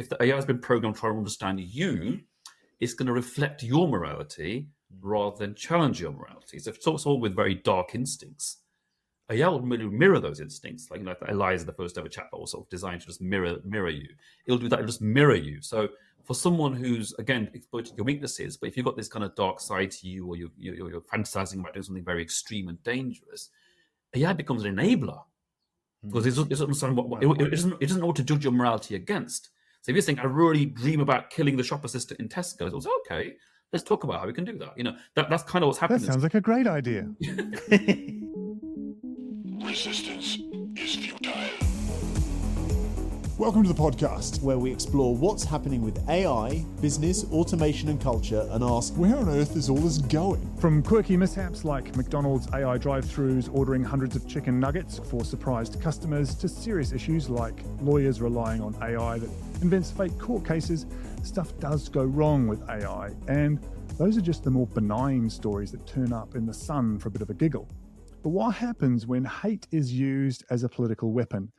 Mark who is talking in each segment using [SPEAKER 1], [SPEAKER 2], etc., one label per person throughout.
[SPEAKER 1] if the AI has been programmed to try to understand you, it's going to reflect your morality rather than challenge your morality. So if it's all with very dark instincts, AI will mirror those instincts. Like Eliza, the first ever chatbot, was sort of designed to just mirror you. It'll do that. It'll just mirror you. So for someone who's, again, exploiting your weaknesses, but if you've got this kind of dark side to you, or you're fantasizing about doing something very extreme and dangerous, AI becomes an enabler because it doesn't understand it doesn't know what to judge your morality against. So if you're saying, I really dream about killing the shop assistant in Tesco, it's also, okay, let's talk about how we can do that. That's kind of what's happening.
[SPEAKER 2] That sounds like a great idea.
[SPEAKER 3] Resistance is futile.
[SPEAKER 4] Welcome to the podcast,
[SPEAKER 5] where we explore what's happening with AI, business, automation and culture, and ask,
[SPEAKER 4] where on earth is all this going?
[SPEAKER 2] From quirky mishaps like McDonald's AI drive-thrus ordering hundreds of chicken nuggets for surprised customers, to serious issues like lawyers relying on AI that invents fake court cases, stuff does go wrong with AI, and those are just the more benign stories that turn up in the sun for a bit of a giggle. But what happens when hate is used as a political weapon?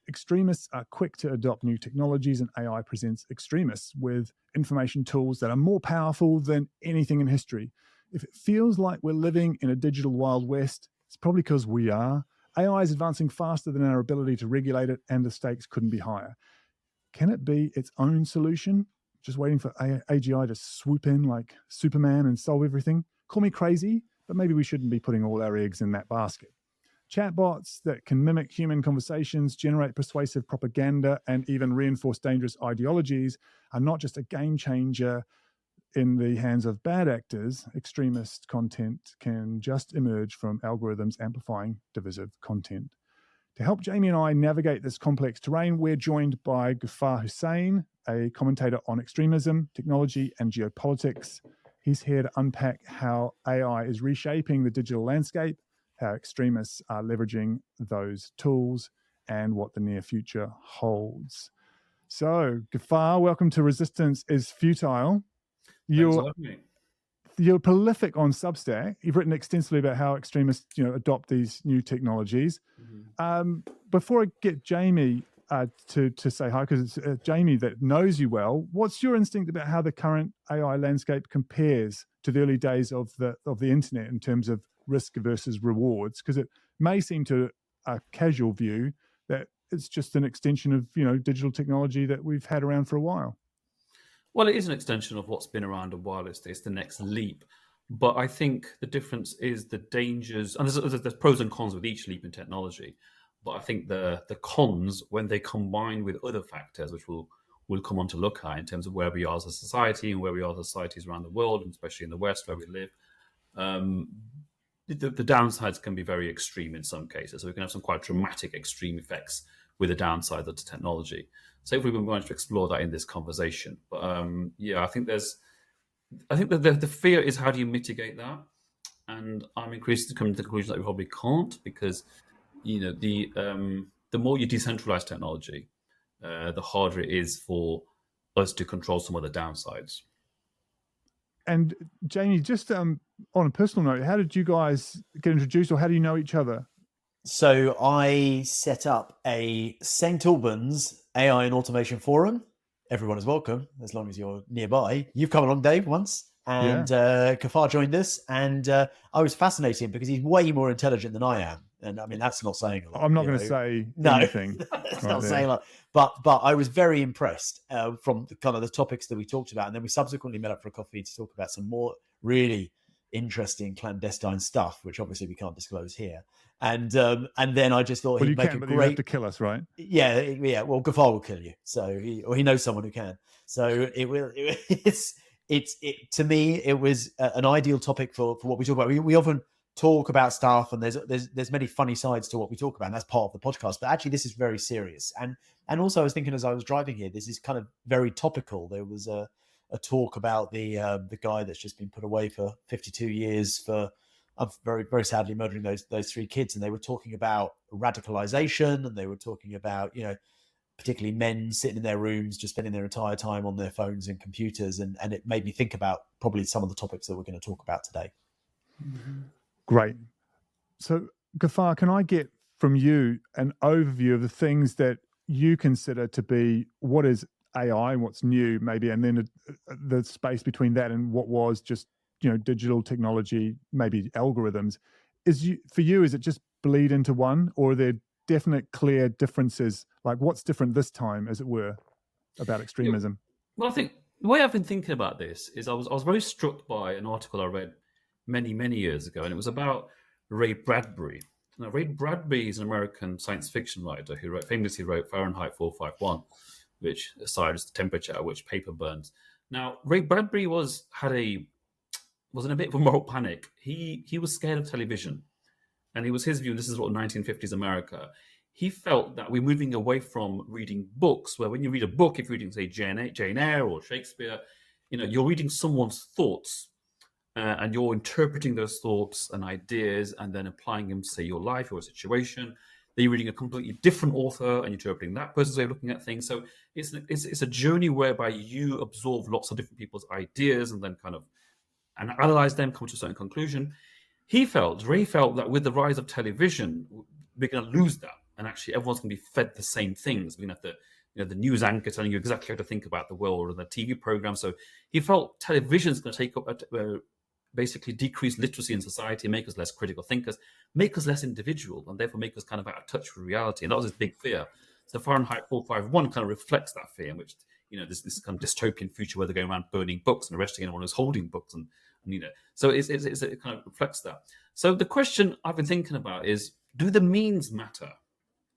[SPEAKER 2] Extremists are quick to adopt new technologies, and AI presents extremists with information tools that are more powerful than anything in history. If it feels like we're living in a digital Wild West, it's probably because we are. AI is advancing faster than our ability to regulate it, and the stakes couldn't be higher. Can it be its own solution? Just waiting for AGI to swoop in like Superman and solve everything? Call me crazy, but maybe we shouldn't be putting all our eggs in that basket. Chatbots that can mimic human conversations, generate persuasive propaganda, and even reinforce dangerous ideologies are not just a game changer in the hands of bad actors. Extremist content can just emerge from algorithms amplifying divisive content. To help Jamie and I navigate this complex terrain, we're joined by Ghaffar Hussain, a commentator on extremism, technology, and geopolitics. He's here to unpack how AI is reshaping the digital landscape, how extremists are leveraging those tools, and what the near future holds. So, Ghaffar, welcome to Resistance is Futile. You're prolific on Substack. You've written extensively about how extremists, adopt these new technologies. Mm-hmm. Before I get Jamie to say hi, because it's Jamie that knows you well, what's your instinct about how the current AI landscape compares to the early days of the internet in terms of risk versus rewards? Because it may seem to a casual view that it's just an extension of digital technology that we've had around for a while.
[SPEAKER 1] Well, it is an extension of what's been around a while. It's the next leap. But I think the difference is the dangers, and there's pros and cons with each leap in technology. But I think the cons, when they combine with other factors, which we'll come on to look at in terms of where we are as a society and where we are as societies around the world, and especially in the West where we live, the downsides can be very extreme in some cases. So we can have some quite dramatic extreme effects with the downside of the technology. So hopefully we're going to explore that in this conversation. But I think that the fear is, how do you mitigate that? And I'm increasingly coming to the conclusion that we probably can't, because the more you decentralize technology, the harder it is for us to control some of the downsides.
[SPEAKER 2] And Jamie, just on a personal note, how did you guys get introduced, or how do you know each other?
[SPEAKER 5] So I set up a St. Albans AI and Automation Forum. Everyone is welcome, as long as you're nearby. You've come along, Dave, once. And Ghaffar joined us. And I was fascinated because he's way more intelligent than I am. And I mean, that's not saying a lot.
[SPEAKER 2] I'm not going to say anything.
[SPEAKER 5] It's not saying a lot. But I was very impressed from the topics that we talked about. And then we subsequently met up for a coffee to talk about some more really interesting clandestine stuff, which obviously we can't disclose here. And then I just thought he'd make a great.
[SPEAKER 2] You have to kill us, right?
[SPEAKER 5] Yeah. Well, Ghaffar will kill you, so he knows someone who can. So to me, it was an ideal topic for what we talk about. We often talk about stuff, and there's many funny sides to what we talk about, and that's part of the podcast. But actually, this is very serious. And also, I was thinking as I was driving here, this is kind of very topical. There was a talk about the guy that's just been put away for 52 years for very, very sadly murdering those three kids, and they were talking about radicalization, and they were talking about particularly men sitting in their rooms just spending their entire time on their phones and computers, and it made me think about probably some of the topics that we're going to talk about today.
[SPEAKER 2] Great. So Ghaffar, can I get from you an overview of the things that you consider to be what is AI and what's new, maybe, and then the space between that and what was just digital technology, maybe algorithms, for you, is it just bleed into one, or are there definite clear differences? Like, what's different this time, as it were, about extremism?
[SPEAKER 1] Well, I think the way I've been thinking about this is I was very struck by an article I read many years ago, and it was about Ray Bradbury. Now, Ray Bradbury is an American science fiction writer who famously wrote Fahrenheit 451, which decides the temperature at which paper burns. Now, Ray Bradbury was in a bit of a moral panic. He was scared of television, and it was his view. This is what 1950s America. He felt that we're moving away from reading books, where when you read a book, if you're reading, say, Jane Eyre or Shakespeare, you're reading someone's thoughts, and you're interpreting those thoughts and ideas and then applying them to, say, your life or a situation. Then you're reading a completely different author and interpreting that person's way of looking at things. So it's a journey whereby you absorb lots of different people's ideas and then kind of analyze them, come to a certain conclusion. Ray felt that with the rise of television, we're going to lose that. And actually, everyone's going to be fed the same things. We're going to have the news anchor telling you exactly how to think about the world, or the TV program. So he felt television is going to take up basically decrease literacy in society, make us less critical thinkers, make us less individual, and therefore make us kind of out of touch with reality. And that was his big fear. So Fahrenheit 451 kind of reflects that fear, in which this kind of dystopian future where they're going around burning books and arresting anyone who's holding books, and so it kind of reflects that. So the question I've been thinking about is, do the means matter?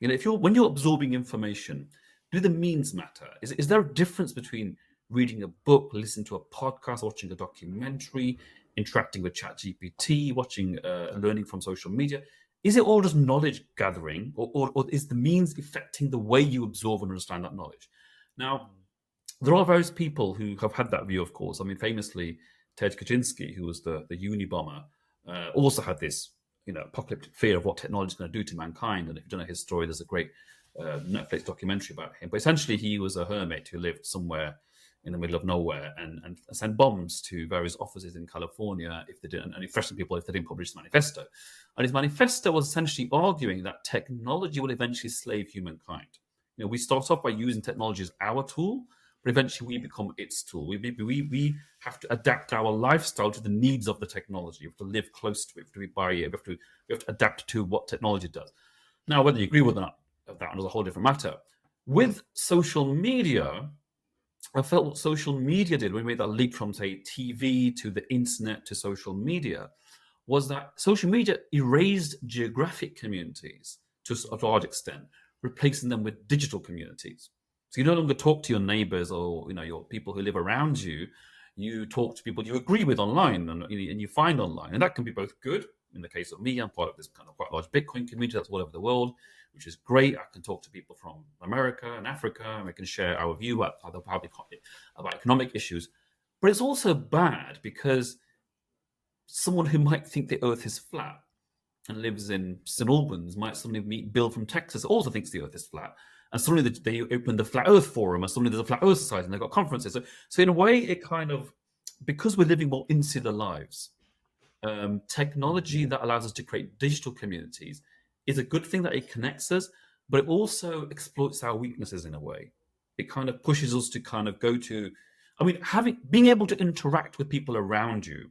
[SPEAKER 1] When you're absorbing information, do the means matter? Is there a difference between reading a book, listening to a podcast, watching a documentary, interacting with ChatGPT, watching, learning from social media? Is it all just knowledge gathering, or is the means affecting the way you absorb and understand that knowledge? Now, there are various people who have had that view, of course. I mean, famously, Ted Kaczynski, who was the Unabomber, also had this apocalyptic fear of what technology is going to do to mankind. And if you don't know his story, there's a great Netflix documentary about him. But essentially, he was a hermit who lived somewhere in the middle of nowhere and sent bombs to various offices in California if they didn't, and he threatened people if they didn't publish his manifesto. And his manifesto was essentially arguing that technology will eventually slave humankind. We start off by using technology as our tool, but eventually we become its tool. We have to adapt our lifestyle to the needs of the technology. We have to live close to it. We have to be by it. We have to adapt to what technology does. Now, whether you agree with that is a whole different matter. With social media, I felt what social media did when we made that leap from, say, TV to the internet to social media, was that social media erased geographic communities to a large extent, replacing them with digital communities. So you no longer talk to your neighbors or your people who live around you. You talk to people you agree with online and you find online. And that can be both good. In the case of me, I'm part of this kind of quite large Bitcoin community that's all over the world, which is great. I can talk to people from America and Africa, and we can share our view about economic issues. But it's also bad because someone who might think the earth is flat and lives in St. Albans might suddenly meet Bill from Texas, also thinks the earth is flat. And suddenly they open the Flat Earth Forum, and suddenly there's a Flat Earth Society, and they've got conferences. So in a way, it kind of, because we're living more insular lives, technology that allows us to create digital communities is a good thing, that it connects us, but it also exploits our weaknesses in a way. It kind of pushes us to kind of go to, being able to interact with people around you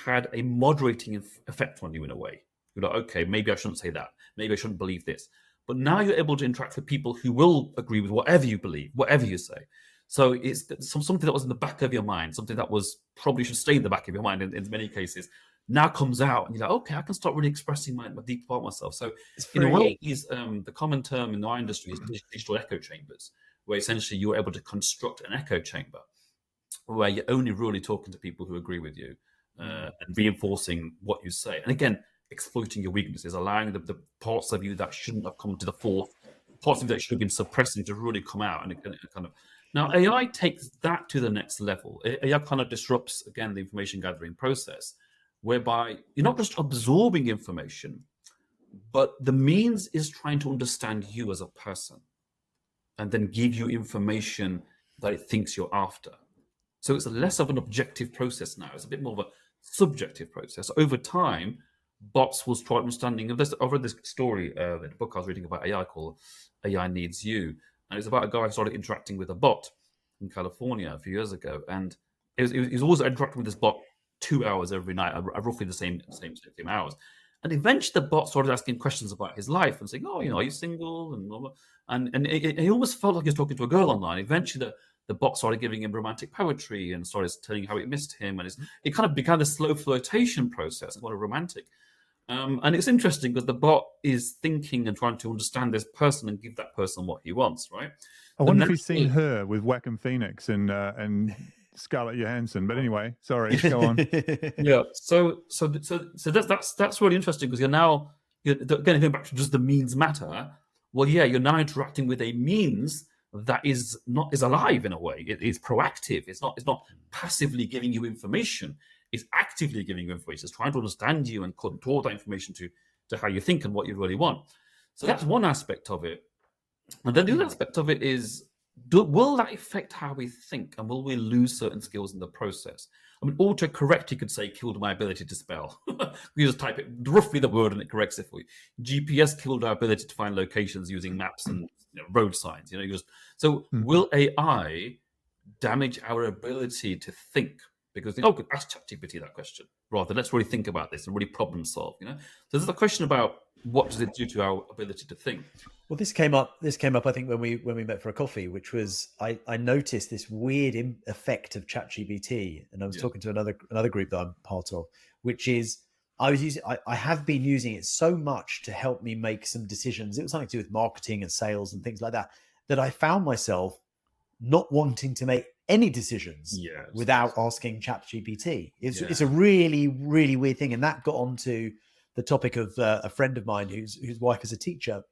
[SPEAKER 1] had a moderating effect on you in a way. You're like, okay, maybe I shouldn't say that. Maybe I shouldn't believe this. But now you're able to interact with people who will agree with whatever you believe, whatever you say. So it's something that was in the back of your mind, something that was probably should stay in the back of your mind in many cases, now comes out, and you're like, okay, I can start really expressing my deep part of myself. So in a way, the common term in our industry is digital echo chambers, where essentially you're able to construct an echo chamber where you're only really talking to people who agree with you and reinforcing what you say. And again, exploiting your weaknesses, allowing the parts of you that shouldn't have come to the fore, parts of you that should have been suppressing to really come out. And it kind of, now AI takes that to the next level. AI kind of disrupts, again, the information gathering process, whereby you're not just absorbing information, but the means is trying to understand you as a person and then give you information that it thinks you're after. So it's less of an objective process now. It's a bit more of a subjective process. Over time, bots will start understanding of this. I read this story in a book I was reading about AI called AI Needs You. And it's about a guy who started interacting with a bot. in California a few years ago, and he was always interacting with this bot 2 hours every night, at roughly the same hours. And eventually, the bot started asking questions about his life and saying, "Oh, are you single?" And blah, blah. And he almost felt like he was talking to a girl online. Eventually, the bot started giving him romantic poetry and started telling how it missed him, and it kind of began a slow flirtation process, quite romantic. And it's interesting because the bot is thinking and trying to understand this person and give that person what he wants, right?
[SPEAKER 2] I wonder if he's seen her with Wacom Phoenix and Scarlett Johansson. But anyway, sorry, go on.
[SPEAKER 1] Yeah. So that's really interesting because again, going back to just the means matter. Well, yeah, you're now interacting with a means that is alive in a way. It is proactive. It's not passively giving you information. It's actively giving you information. It's trying to understand you and contort that information to how you think and what you really want. So that's one aspect of it. And then the other aspect of it is, will that affect how we think, and will we lose certain skills in the process? I mean, autocorrect, you could say, killed my ability to spell. You just type it roughly the word and it corrects it for you. GPS killed our ability to find locations using maps and road signs. Will AI damage our ability to think? Because could ask ChatGPT that question rather. Let's really think about this and really problem solve. So there's a question about what does it do to our ability to think.
[SPEAKER 5] Well, this came up. I think when we met for a coffee, which was I noticed this weird effect of ChatGPT, and I was talking to another group that I'm part of, which is I have been using it so much to help me make some decisions. It was something to do with marketing and sales and things like that. That I found myself not wanting to make any decisions without asking ChatGPT. It's a really, really weird thing. And that got onto the topic of a friend of mine whose wife is a teacher.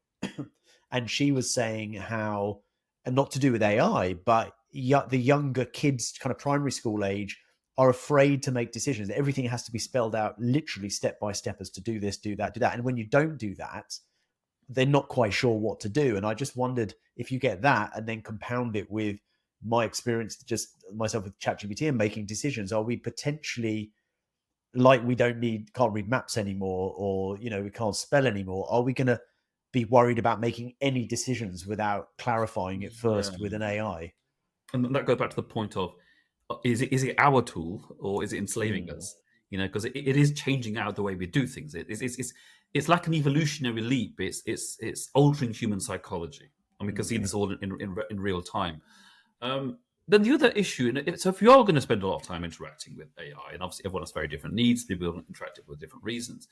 [SPEAKER 5] And she was saying how, and not to do with AI, but the younger kids, kind of primary school age, are afraid to make decisions. Everything has to be spelled out literally step by step as to do this, do that, do that. And when you don't do that, they're not quite sure what to do. And I just wondered if you get that and then compound it with my experience, just myself with ChatGPT and making decisions, are we potentially like we can't read maps anymore, or we can't spell anymore? Are we going to be worried about making any decisions without clarifying it first with an AI?
[SPEAKER 1] And that goes back to the point of, is it our tool or is it enslaving us? Because it is changing out the way we do things. It's like an evolutionary leap. It's altering human psychology, and we can see this all in real time. Then the other issue, so if you are going to spend a lot of time interacting with AI, and obviously everyone has very different needs, people interact with different reasons,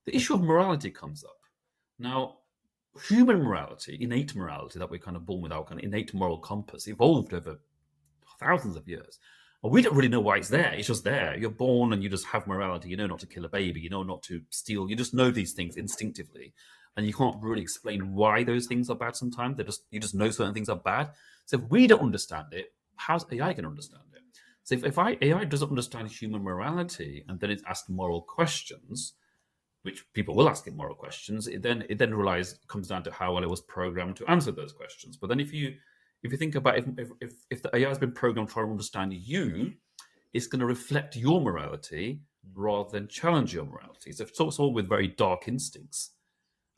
[SPEAKER 1] the issue of morality comes up. Now, human morality, innate morality that we're kind of born with, our kind of innate moral compass, evolved over thousands of years. Well, we don't really know why it's there. It's just there. You're born and you just have morality. You know not to kill a baby. You know not to steal. You just know these things instinctively. And you can't really explain why those things are bad sometimes. You just know certain things are bad. So if we don't understand it, how's AI going to understand it? So if AI doesn't understand human morality and then it's asked moral questions, which people will ask it moral questions, it then comes down to how well it was programmed to answer those questions. But then if you think about if the AI has been programmed to try to understand you, it's going to reflect your morality rather than challenge your morality. So if it's all with very dark instincts,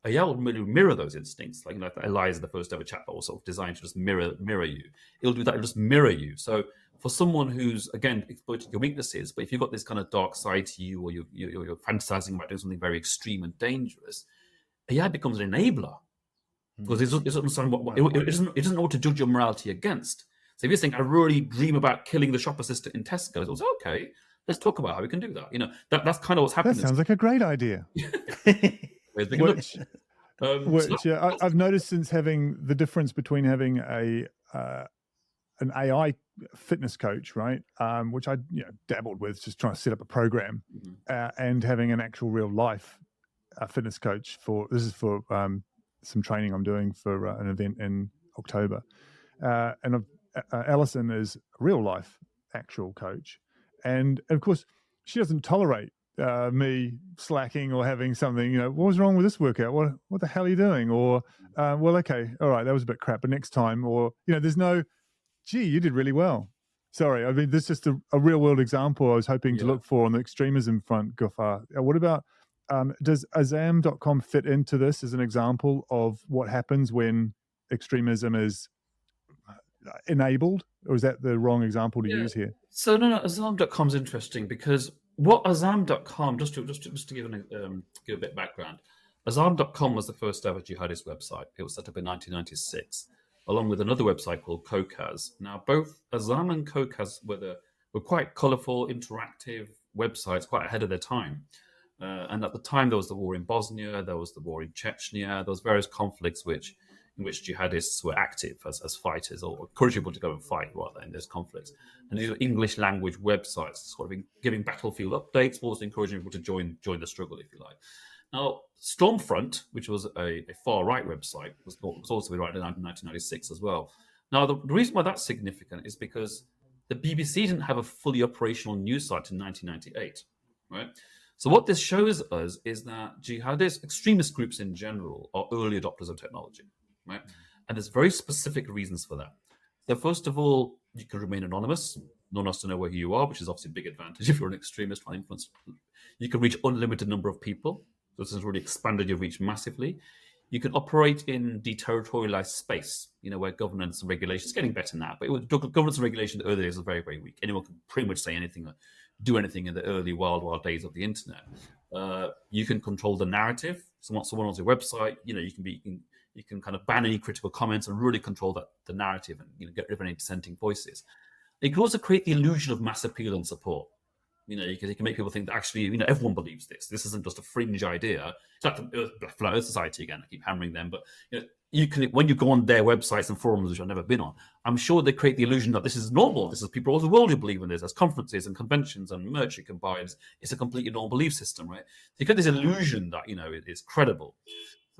[SPEAKER 1] AI will mirror those instincts. Like Eliza, the first ever chatbot, was sort of designed to just mirror you. It'll do that. It'll just mirror you. So for someone who's, again, exploiting your weaknesses, but if you've got this kind of dark side to you, or you're fantasizing about doing something very extreme and dangerous, AI becomes an enabler because it doesn't understand it doesn't know what to judge your morality against. So if you're saying, I really dream about killing the shop assistant in Tesco, it's okay. Let's talk about how we can do that. That's kind of what's happening.
[SPEAKER 2] That sounds like a great idea. I've noticed since having the difference between having an AI fitness coach, right, which I dabbled with, just trying to set up a program, and having an actual real life fitness coach for some training I'm doing for an event in October, and Alison is a real life actual coach, and of course she doesn't tolerate me slacking or having something, what was wrong with this workout? What the hell are you doing? Or, well, okay, all right, that was a bit crap, but next time, or, there's no, gee, you did really well. Sorry, I mean, this is just a real world example I was hoping to look for on the extremism front, Gufar. What about, does Azam.com fit into this as an example of what happens when extremism is enabled, or is that the wrong example to
[SPEAKER 1] Yeah.
[SPEAKER 2] use here?
[SPEAKER 1] So no, Azam.com is interesting because what Azam.com, just to give give a bit of background, Azam.com was the first ever jihadist website. It was set up in 1996, along with another website called Kokaz. Now, both Azam and Kokaz were quite colourful, interactive websites, quite ahead of their time. And at the time, there was the war in Bosnia, there was the war in Chechnya, there was various conflicts in which jihadists were active as fighters, or encouraged people to go and fight rather in those conflicts. And these were English language websites, sort of giving battlefield updates, but also encouraging people to join the struggle, if you like. Now, Stormfront, which was a far right website, was also right in 1996 as well. Now, the reason why that's significant is because the BBC didn't have a fully operational news site in 1998, right? So what this shows us is that jihadist extremist groups in general are early adopters of technology, right? And there's very specific reasons for that. So first of all, you can remain anonymous. No one has to know where you are, which is obviously a big advantage if you're an extremist trying to influence. You can reach unlimited number of people. So this has really expanded your reach massively. You can operate in deterritorialized space, where governance and regulation is getting better now. But governance and regulation in the early days was very, very weak. Anyone could pretty much say anything, do anything in the early wild days of the internet. You can control the narrative. So once someone on your website, you can kind of ban any critical comments and really control the narrative and get rid of any dissenting voices. You can also create the illusion of mass appeal and support. You can make people think that actually, everyone believes this. This isn't just a fringe idea. It's like the Flat Earth Society again. I keep hammering them, but you can, when you go on their websites and forums, which I've never been on, I'm sure they create the illusion that this is normal. This is people all over the world who believe in this. There's conferences and conventions and merch you can buy. It's a completely normal belief system, right? So you get this illusion that it is credible.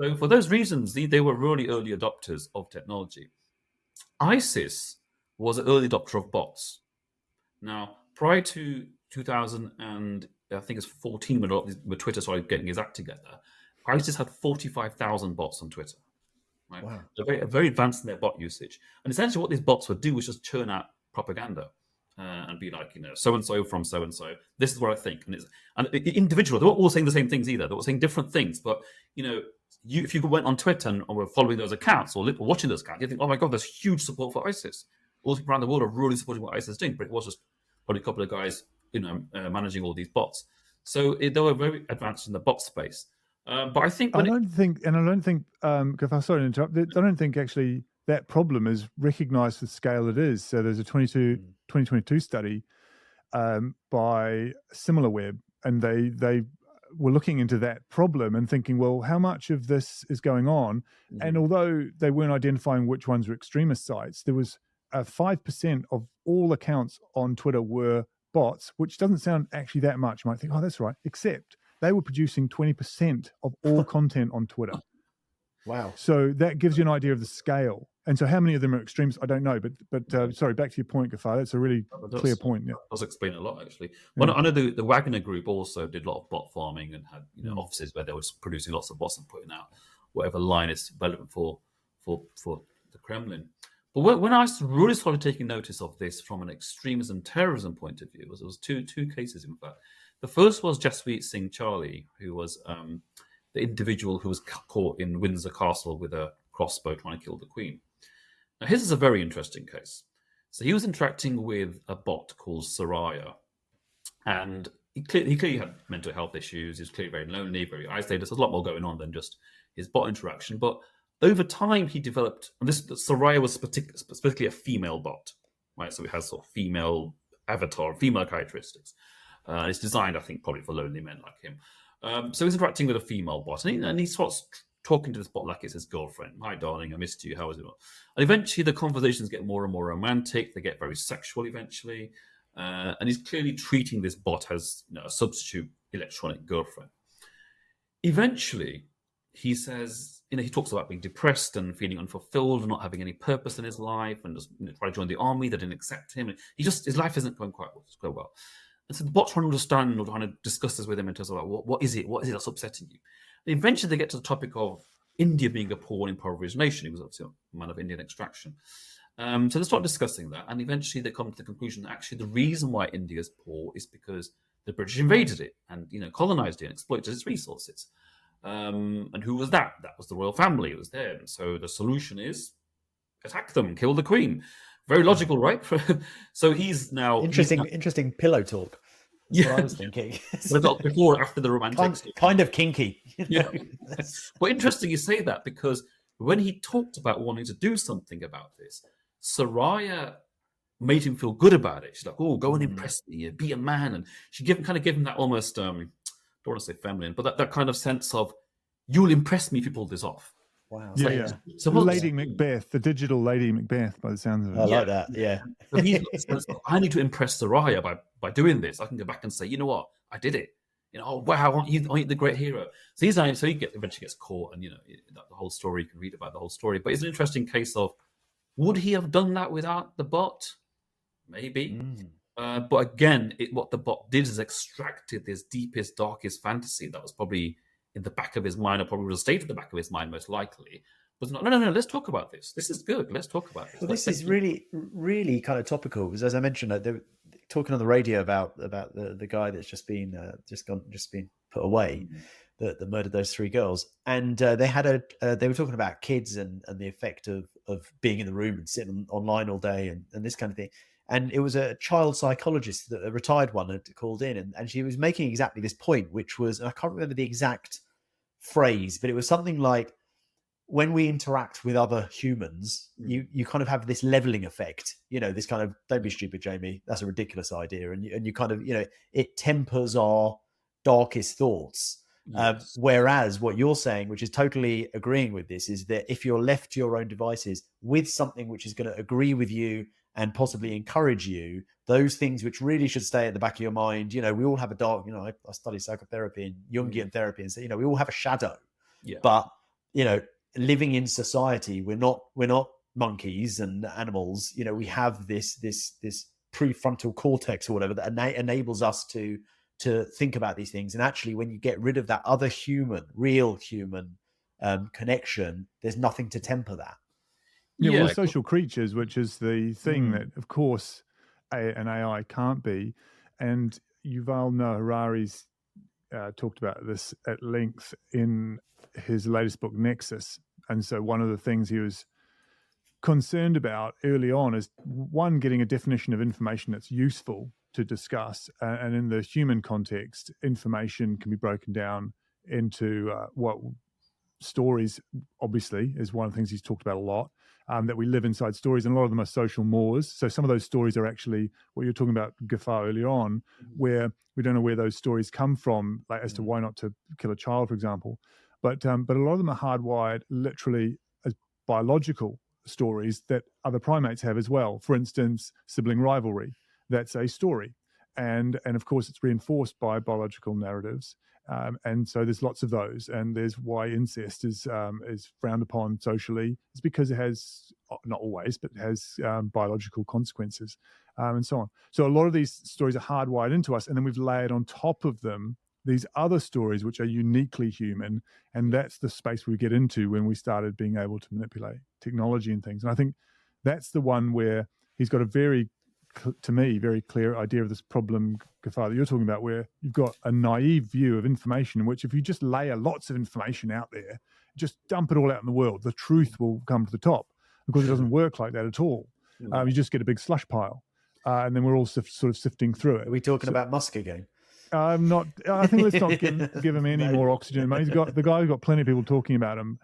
[SPEAKER 1] So for those reasons, they were really early adopters of technology. ISIS was an early adopter of bots. Now, prior to 2000 and I think it's 14 when Twitter started getting his act together, ISIS had 45,000 bots on Twitter. Right?
[SPEAKER 5] Wow.
[SPEAKER 1] They're very advanced in their bot usage. And essentially what these bots would do was just churn out propaganda and be like, so-and-so from so-and-so. This is what I think. And individual, they weren't all saying the same things either. They were saying different things. But, if you went on Twitter and were following those accounts or watching those accounts, you think, oh my God, there's huge support for ISIS. All people around the world are really supporting what ISIS is doing. But it was just probably a couple of guys managing all these bots. So they were very advanced in the bot space. But I think...
[SPEAKER 2] I don't think, Gafar, sorry to interrupt, I don't think actually that problem is recognised the scale it is. So there's a 2022 study by SimilarWeb, and they were looking into that problem and thinking, well, how much of this is going on? Mm-hmm. And although they weren't identifying which ones were extremist sites, there was 5% of all accounts on Twitter were bots, which doesn't sound actually that much. You might think, oh, that's right. Except they were producing 20% of all content on Twitter.
[SPEAKER 5] Wow.
[SPEAKER 2] So that gives you an idea of the scale. And so how many of them are extremists? I don't know. But sorry, back to your point, Gafar. That's a really clear point. Yeah.
[SPEAKER 1] Does explain a lot, actually. Well, I know the Wagner Group also did a lot of bot farming and had offices where they were producing lots of bots and putting out whatever line is relevant for the Kremlin. But when I really started taking notice of this from an extremism terrorism point of view, there was two cases, in fact. The first was Jaspreet Singh Charlie, who was the individual who was caught in Windsor Castle with a crossbow trying to kill the Queen. Now, his is a very interesting case. So he was interacting with a bot called Soraya, and he clearly had mental health issues. He was clearly very lonely, very isolated. There's a lot more going on than just his bot interaction. But over time, he developed, and Soraya was specifically a female bot, right? So it has sort of female avatar, female characteristics. It's designed, I think, probably for lonely men like him. So he's interacting with a female bot, and he starts talking to this bot like it's his girlfriend. Hi, darling, I missed you. How is it? And eventually, the conversations get more and more romantic. They get very sexual eventually, and he's clearly treating this bot as a substitute electronic girlfriend. Eventually, he says, he talks about being depressed and feeling unfulfilled and not having any purpose in his life, and just trying to join the army. They didn't accept him. His life isn't going quite well. And so the bot's trying to understand or trying to discuss this with him in terms of like, what is it? What is it that's upsetting you? And eventually they get to the topic of India being a poor and impoverished nation. He was obviously a man of Indian extraction. So they start discussing that. And eventually they come to the conclusion that actually the reason why India is poor is because the British invaded it and, colonized it and exploited its resources. And who was that? That was the royal family. It was there. And so the solution is attack them, kill the Queen. Very logical, right? So he's now
[SPEAKER 5] Interesting pillow talk. That's what I was thinking.
[SPEAKER 1] But not before or after the romantic stuff.
[SPEAKER 5] Kind of kinky.
[SPEAKER 1] Yeah. Well, interesting you say that, because when he talked about wanting to do something about this, Soraya made him feel good about it. She's like, "Oh, go and impress me, be a man," and she kind of gave him that almost don't want to say feminine, but that kind of sense of, "You'll impress me if you pull this off."
[SPEAKER 5] Wow.
[SPEAKER 2] Yeah.
[SPEAKER 1] So
[SPEAKER 2] Lady Macbeth, the digital Lady Macbeth, by the sounds of it.
[SPEAKER 5] I like that. Yeah.
[SPEAKER 1] So he's got the sense of, I need to impress Soraya by doing this. I can go back and say, "You know what? I did it. Oh wow, aren't you the great hero?" So eventually gets caught, and the whole story, you can read about the whole story. But it's an interesting case of, would he have done that without the bot? Maybe. But again, what the bot did is extracted this deepest, darkest fantasy that was probably in the back of his mind, or probably would have stayed at the back of his mind most likely. But no, let's talk about this. This is good. Let's talk about this.
[SPEAKER 5] Well, this is really, really kind of topical, because as I mentioned, they were talking on the radio about the guy that's just been put away, that murdered those 3 girls, and they were talking about kids and the effect of being in the room and sitting online all day and this kind of thing. And it was a child psychologist, a retired one, had called in, and she was making exactly this point, which was, and I can't remember the exact phrase, but it was something like, when we interact with other humans, you kind of have this leveling effect, this kind of, "Don't be stupid, Jamie, that's a ridiculous idea," and you kind of, it tempers our darkest thoughts. Yes. Whereas what you're saying, which is totally agreeing with this, is that if you're left to your own devices with something which is going to agree with you and possibly encourage you, those things which really should stay at the back of your mind, we all have a dark, I study psychotherapy and Jungian therapy, and so, we all have a shadow. Yeah. But, living in society, we're not monkeys and animals. We have this prefrontal cortex or whatever that enables us to think about these things. And actually, when you get rid of that other real human connection, there's nothing to temper that.
[SPEAKER 2] Yeah, we're social creatures, which is the thing that, of course, an AI can't be. And Yuval Noah Harari's talked about this at length in his latest book, Nexus. And so one of the things he was concerned about early on is, one, getting a definition of information that's useful to discuss. And in the human context, information can be broken down into what stories, obviously, is one of the things he's talked about a lot, that we live inside stories, and a lot of them are social mores. So some of those stories are actually what you're talking about, Gafar, earlier on, where we don't know where those stories come from, like as to why not to kill a child, for example. But a lot of them are hardwired literally as biological stories that other primates have as well. For instance, sibling rivalry, that's a story. And of course, it's reinforced by biological narratives. And so there's lots of those. And there's why incest is frowned upon socially. It's because it has, not always, but it has biological consequences, and so on. So a lot of these stories are hardwired into us. And then we've layered on top of them these other stories which are uniquely human. And that's the space we get into when we started being able to manipulate technology and things. And I think that's the one where he's got a very clear idea of this problem, Gafar, that you're talking about, where you've got a naive view of information in which, if you just layer lots of information out there, just dump it all out in the world, the truth will come to the top. Of course, it doesn't work like that at all. You just get a big slush pile. And then we're all sort of sifting through it.
[SPEAKER 5] Are we talking about Musk again?
[SPEAKER 2] I'm not. I think let's not give him any more oxygen. He's got plenty of people talking about him.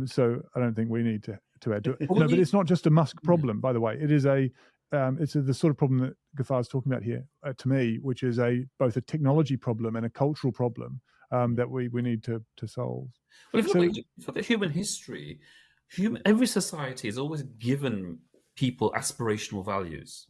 [SPEAKER 2] So I don't think we need to add to it. No, but it's not just a Musk problem, by the way. It is the sort of problem that Gafar's talking about here, to me, which is both a technology problem and a cultural problem that we need to solve.
[SPEAKER 1] Well, if you look at the human history, every society has always given people aspirational values.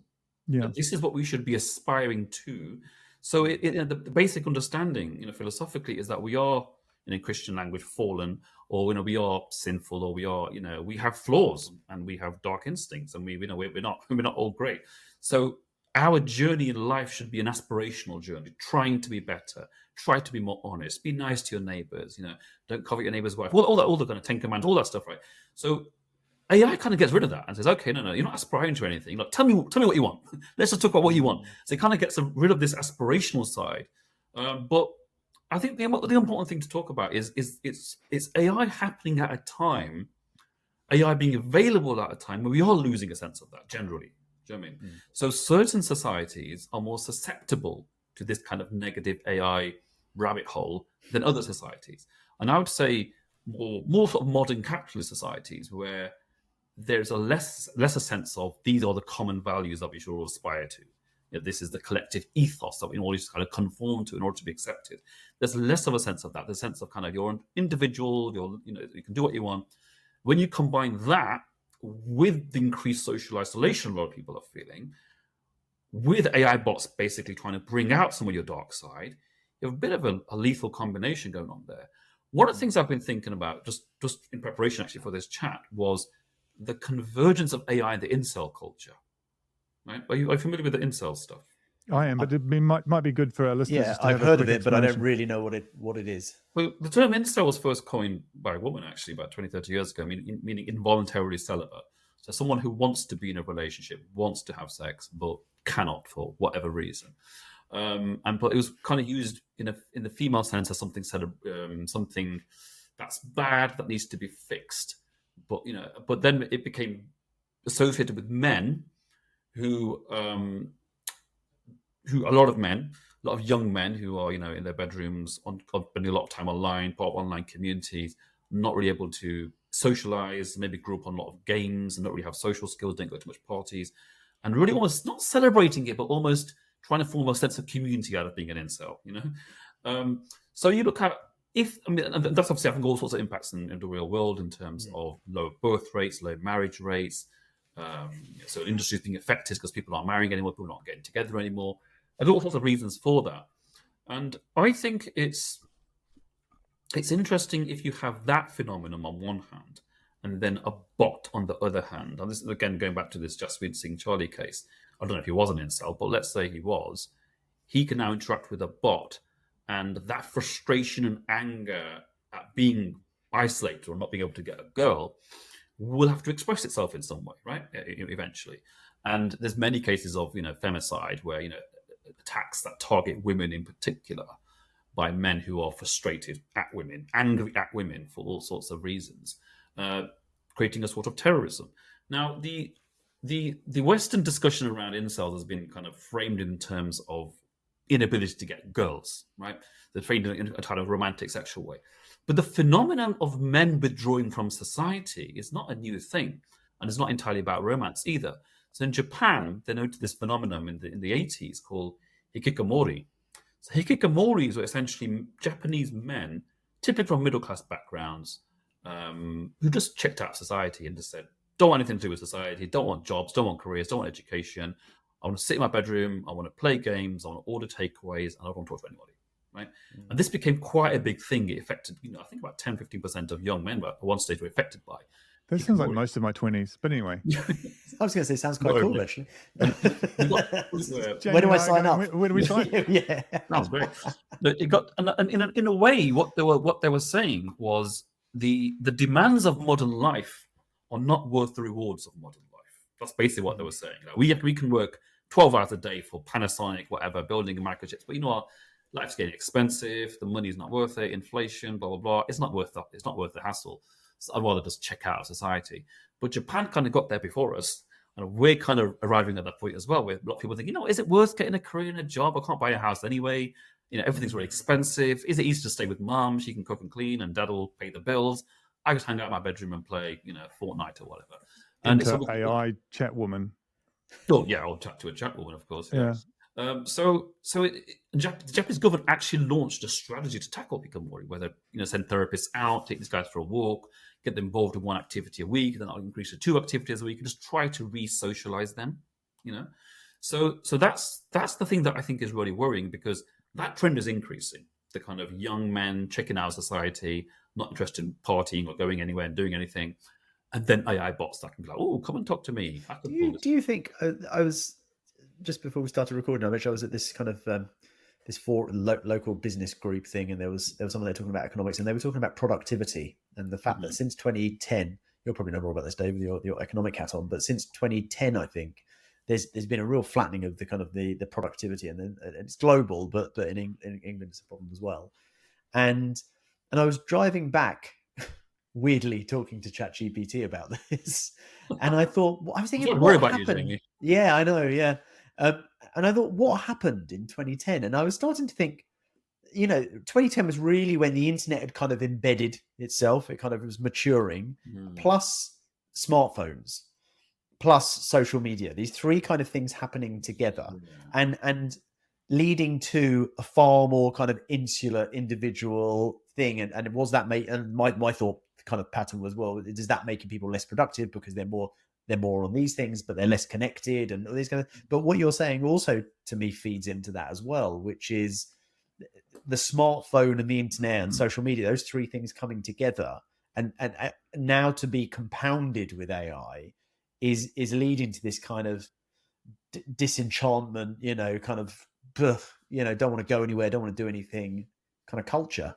[SPEAKER 1] Yeah, this is what we should be aspiring to. So the basic understanding, philosophically, is that we are, in Christian language, fallen, or we are sinful, or we are, we have flaws and we have dark instincts, and we're not all great. So our journey in life should be an aspirational journey, trying to be better, try to be more honest, be nice to your neighbors, don't covet your neighbor's wife, all the kind of 10 commandments, all that stuff, right? So AI kind of gets rid of that and says, okay, no, you're not aspiring to anything. Like, tell me what you want. Let's just talk about what you want. So it kind of gets rid of this aspirational side. But I think the important thing to talk about is AI happening at a time AI being available at a time where we are losing a sense of that generally. Do you know what I mean? So certain societies are more susceptible to this kind of negative AI rabbit hole than other societies. And I would say more sort of modern capitalist societies where there's a lesser sense of these are the common values that we should all aspire to. This is the collective ethos that we all need to kind of conform to in order to be accepted. There's less of a sense of that. The sense of kind of you're an individual, you can do what you want. When you combine that with the increased social isolation a lot of people are feeling, with AI bots basically trying to bring out some of your dark side, you have a bit of a lethal combination going on there. One of the things I've been thinking about, just in preparation actually for this chat, was the convergence of AI and the incel culture. Right? Are you familiar with the incel stuff?
[SPEAKER 2] I am, but it might be good for our listeners.
[SPEAKER 5] Yeah,
[SPEAKER 2] just to
[SPEAKER 5] I've
[SPEAKER 2] have a
[SPEAKER 5] heard of
[SPEAKER 2] quick
[SPEAKER 5] it, but I don't
[SPEAKER 2] explanation.
[SPEAKER 5] really know what it is.
[SPEAKER 1] Well, the term incel was first coined by a woman, actually, about 20, 30 years ago, meaning involuntarily celibate. So someone who wants to be in a relationship, wants to have sex, but cannot for whatever reason. But it was kind of used in the female sense as something something that's bad that needs to be fixed. But then it became associated with men who a lot of young men who are in their bedrooms spending a lot of time online, part of online communities, not really able to socialize, maybe grew up on a lot of games and not really have social skills, didn't go to much parties, and really almost not celebrating it, but almost trying to form a sense of community out of being an incel. So you look at and that's obviously having all sorts of impacts in the real world in terms of low birth rates, low marriage rates. So industries being affected because people aren't marrying anymore, people aren't getting together anymore. There's all sorts of reasons for that. And I think it's interesting if you have that phenomenon on one hand and then a bot on the other hand. And this is, again, going back to this Jaswid Singh Charlie case. I don't know if he was an incel, but let's say he was. He can now interact with a bot, and that frustration and anger at being isolated or not being able to get a girl will have to express itself in some way, right? Eventually. And there's many cases of, femicide where, attacks that target women in particular by men who are frustrated at women, angry at women for all sorts of reasons, creating a sort of terrorism. Now, the Western discussion around incels has been kind of framed in terms of inability to get girls, right? They're framed in a kind of romantic sexual way. But the phenomenon of men withdrawing from society is not a new thing, and it's not entirely about romance either. So in Japan, they noted this phenomenon in the 80s called hikikomori. So hikikomoris were essentially Japanese men, typically from middle-class backgrounds, who just checked out society and just said, don't want anything to do with society, don't want jobs, don't want careers, don't want education. I want to sit in my bedroom, I want to play games, I want to order takeaways, and I don't want to talk to anybody. Right? And this became quite a big thing. It affected, I think about 10, 15% of young men at one stage were affected by.
[SPEAKER 2] That sounds like most of my 20s. But anyway.
[SPEAKER 5] I was going to say, sounds quite cool, actually.
[SPEAKER 2] Jane
[SPEAKER 5] Where do
[SPEAKER 2] and
[SPEAKER 5] I sign up?
[SPEAKER 2] Where do we sign?
[SPEAKER 5] Yeah.
[SPEAKER 1] That was great. It got, and in a way, what they were saying was the demands of modern life are not worth the rewards of modern life. That's basically what they were saying. Like, we can work 12 hours a day for Panasonic, whatever, building microchips, but what? Life's getting expensive. The money's not worth it. Inflation, blah blah blah. It's not worth the hassle. So I'd rather just check out of society. But Japan kind of got there before us, and we're kind of arriving at that point as well. Where a lot of people think, is it worth getting a career and a job? I can't buy a house anyway. Everything's really expensive. Is it easy to stay with mom? She can cook and clean, and dad will pay the bills. I just hang out in my bedroom and play, Fortnite or whatever. And it's
[SPEAKER 2] AI chat woman.
[SPEAKER 1] Oh yeah, I'll chat to a chat woman, of course.
[SPEAKER 2] Yeah.
[SPEAKER 1] The Japanese government actually launched a strategy to tackle hikikomori, where they send therapists out, take these guys for a walk, get them involved in one activity a week, then I'll increase to 2 activities a week, and just try to re-socialize them. So that's the thing that I think is really worrying, because that trend is increasing. The kind of young men checking out society, not interested in partying or going anywhere and doing anything, and then AI bots that can be like, oh, come and talk to me.
[SPEAKER 5] Do you think I was just before we started recording? I was at this kind of this local business group thing, and there was someone there talking about economics, and they were talking about productivity and the fact that since 2010, you'll probably know more about this, Dave, with your economic hat on, but since 2010, I think there's been a real flattening of the kind of the productivity, and it's global, but in England it's a problem as well. And I was driving back weirdly talking to ChatGPT about this, and I thought, I was
[SPEAKER 1] I'm
[SPEAKER 5] thinking,
[SPEAKER 1] sorry to worry
[SPEAKER 5] what
[SPEAKER 1] about you,
[SPEAKER 5] happened?
[SPEAKER 1] Jamie.
[SPEAKER 5] Yeah, I know. Yeah, and I thought, what happened in 2010? And I was starting to think, 2010 was really when the internet had kind of embedded itself. It kind of was maturing, plus smartphones, plus social media. These three kind of things happening together, and leading to a far more kind of insular individual thing. And it was that and my thought kind of pattern was, well, does that making people less productive because they're more on these things, but they're less connected and all these kind of. But what you're saying also to me feeds into that as well, which is the smartphone and the internet and social media, those three things coming together, and now to be compounded with AI is leading to this kind of disenchantment, kind of don't want to go anywhere, don't want to do anything kind of culture.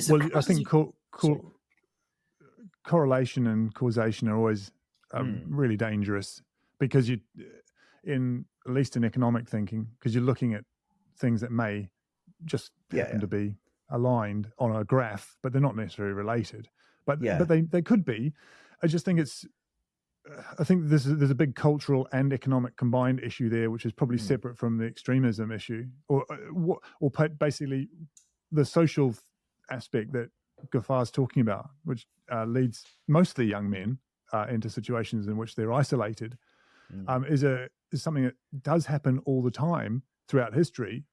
[SPEAKER 2] Well, I think correlation and causation are always really dangerous, because at least in economic thinking, because you're looking at things that may just happen to be aligned on a graph, but they're not necessarily related. But they could be. I just think I think there's a big cultural and economic combined issue there, which is probably separate from the extremism issue, or basically the social aspect that Gaffar's talking about, which leads mostly young men into situations in which they're isolated, is something that does happen all the time throughout history.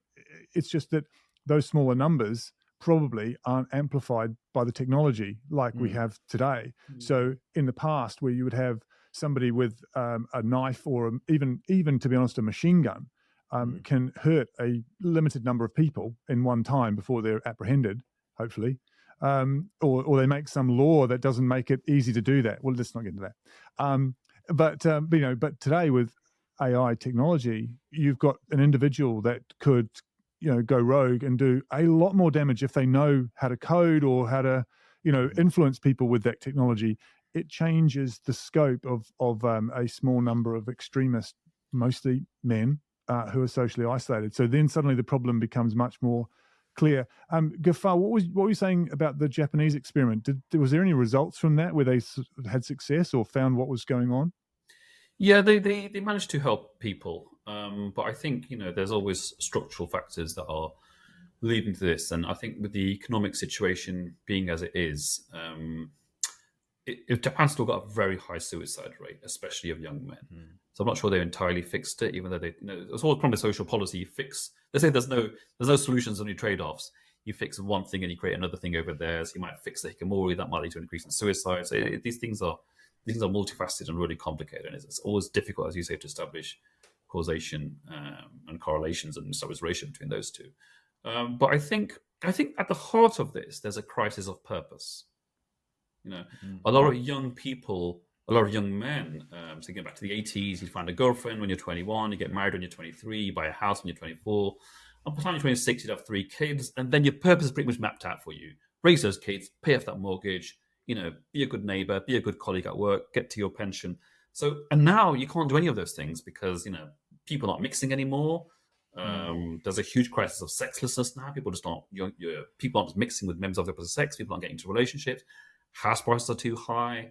[SPEAKER 2] It's just that those smaller numbers probably aren't amplified by the technology like we have today. So in the past, where you would have somebody with a knife or even to be honest, a machine gun can hurt a limited number of people in one time before they're apprehended, hopefully, or they make some law that doesn't make it easy to do that. Well, let's not get into that. But today with AI technology, you've got an individual that could go rogue and do a lot more damage if they know how to code or how to influence people with that technology. It changes the scope of a small number of extremists, mostly men, who are socially isolated. So then suddenly the problem becomes much more clear. Gaffar, what were you saying about the Japanese experiment? Was there any results from that where they had success or found what was going on?
[SPEAKER 1] Yeah, they managed to help people, but I think there's always structural factors that are leading to this, and I think with the economic situation being as it is, Japan still got a very high suicide rate, especially of young men. So I'm not sure they entirely fixed it, even though it's always probably social policy. You fix. They say there's no solutions, only trade-offs. You fix one thing and you create another thing over there. So you might fix the hikikomori, that might lead to an increase in suicide. So these things are multifaceted and really complicated, and it's always difficult, as you say, to establish causation and correlations and establish ratio between those two. But I think at the heart of this, there's a crisis of purpose. A lot of young people, a lot of young men, thinking back to the 80s, you find a girlfriend when you're 21, you get married when you're 23, you buy a house when you're 24. And by the time you're 26, you'd have 3 kids, and then your purpose is pretty much mapped out for you. Raise those kids, pay off that mortgage, be a good neighbor, be a good colleague at work, get to your pension. So, and now you can't do any of those things because, people aren't mixing anymore. There's a huge crisis of sexlessness now. People just aren't, people aren't mixing with members of the opposite sex. People aren't getting into relationships. House prices are too high.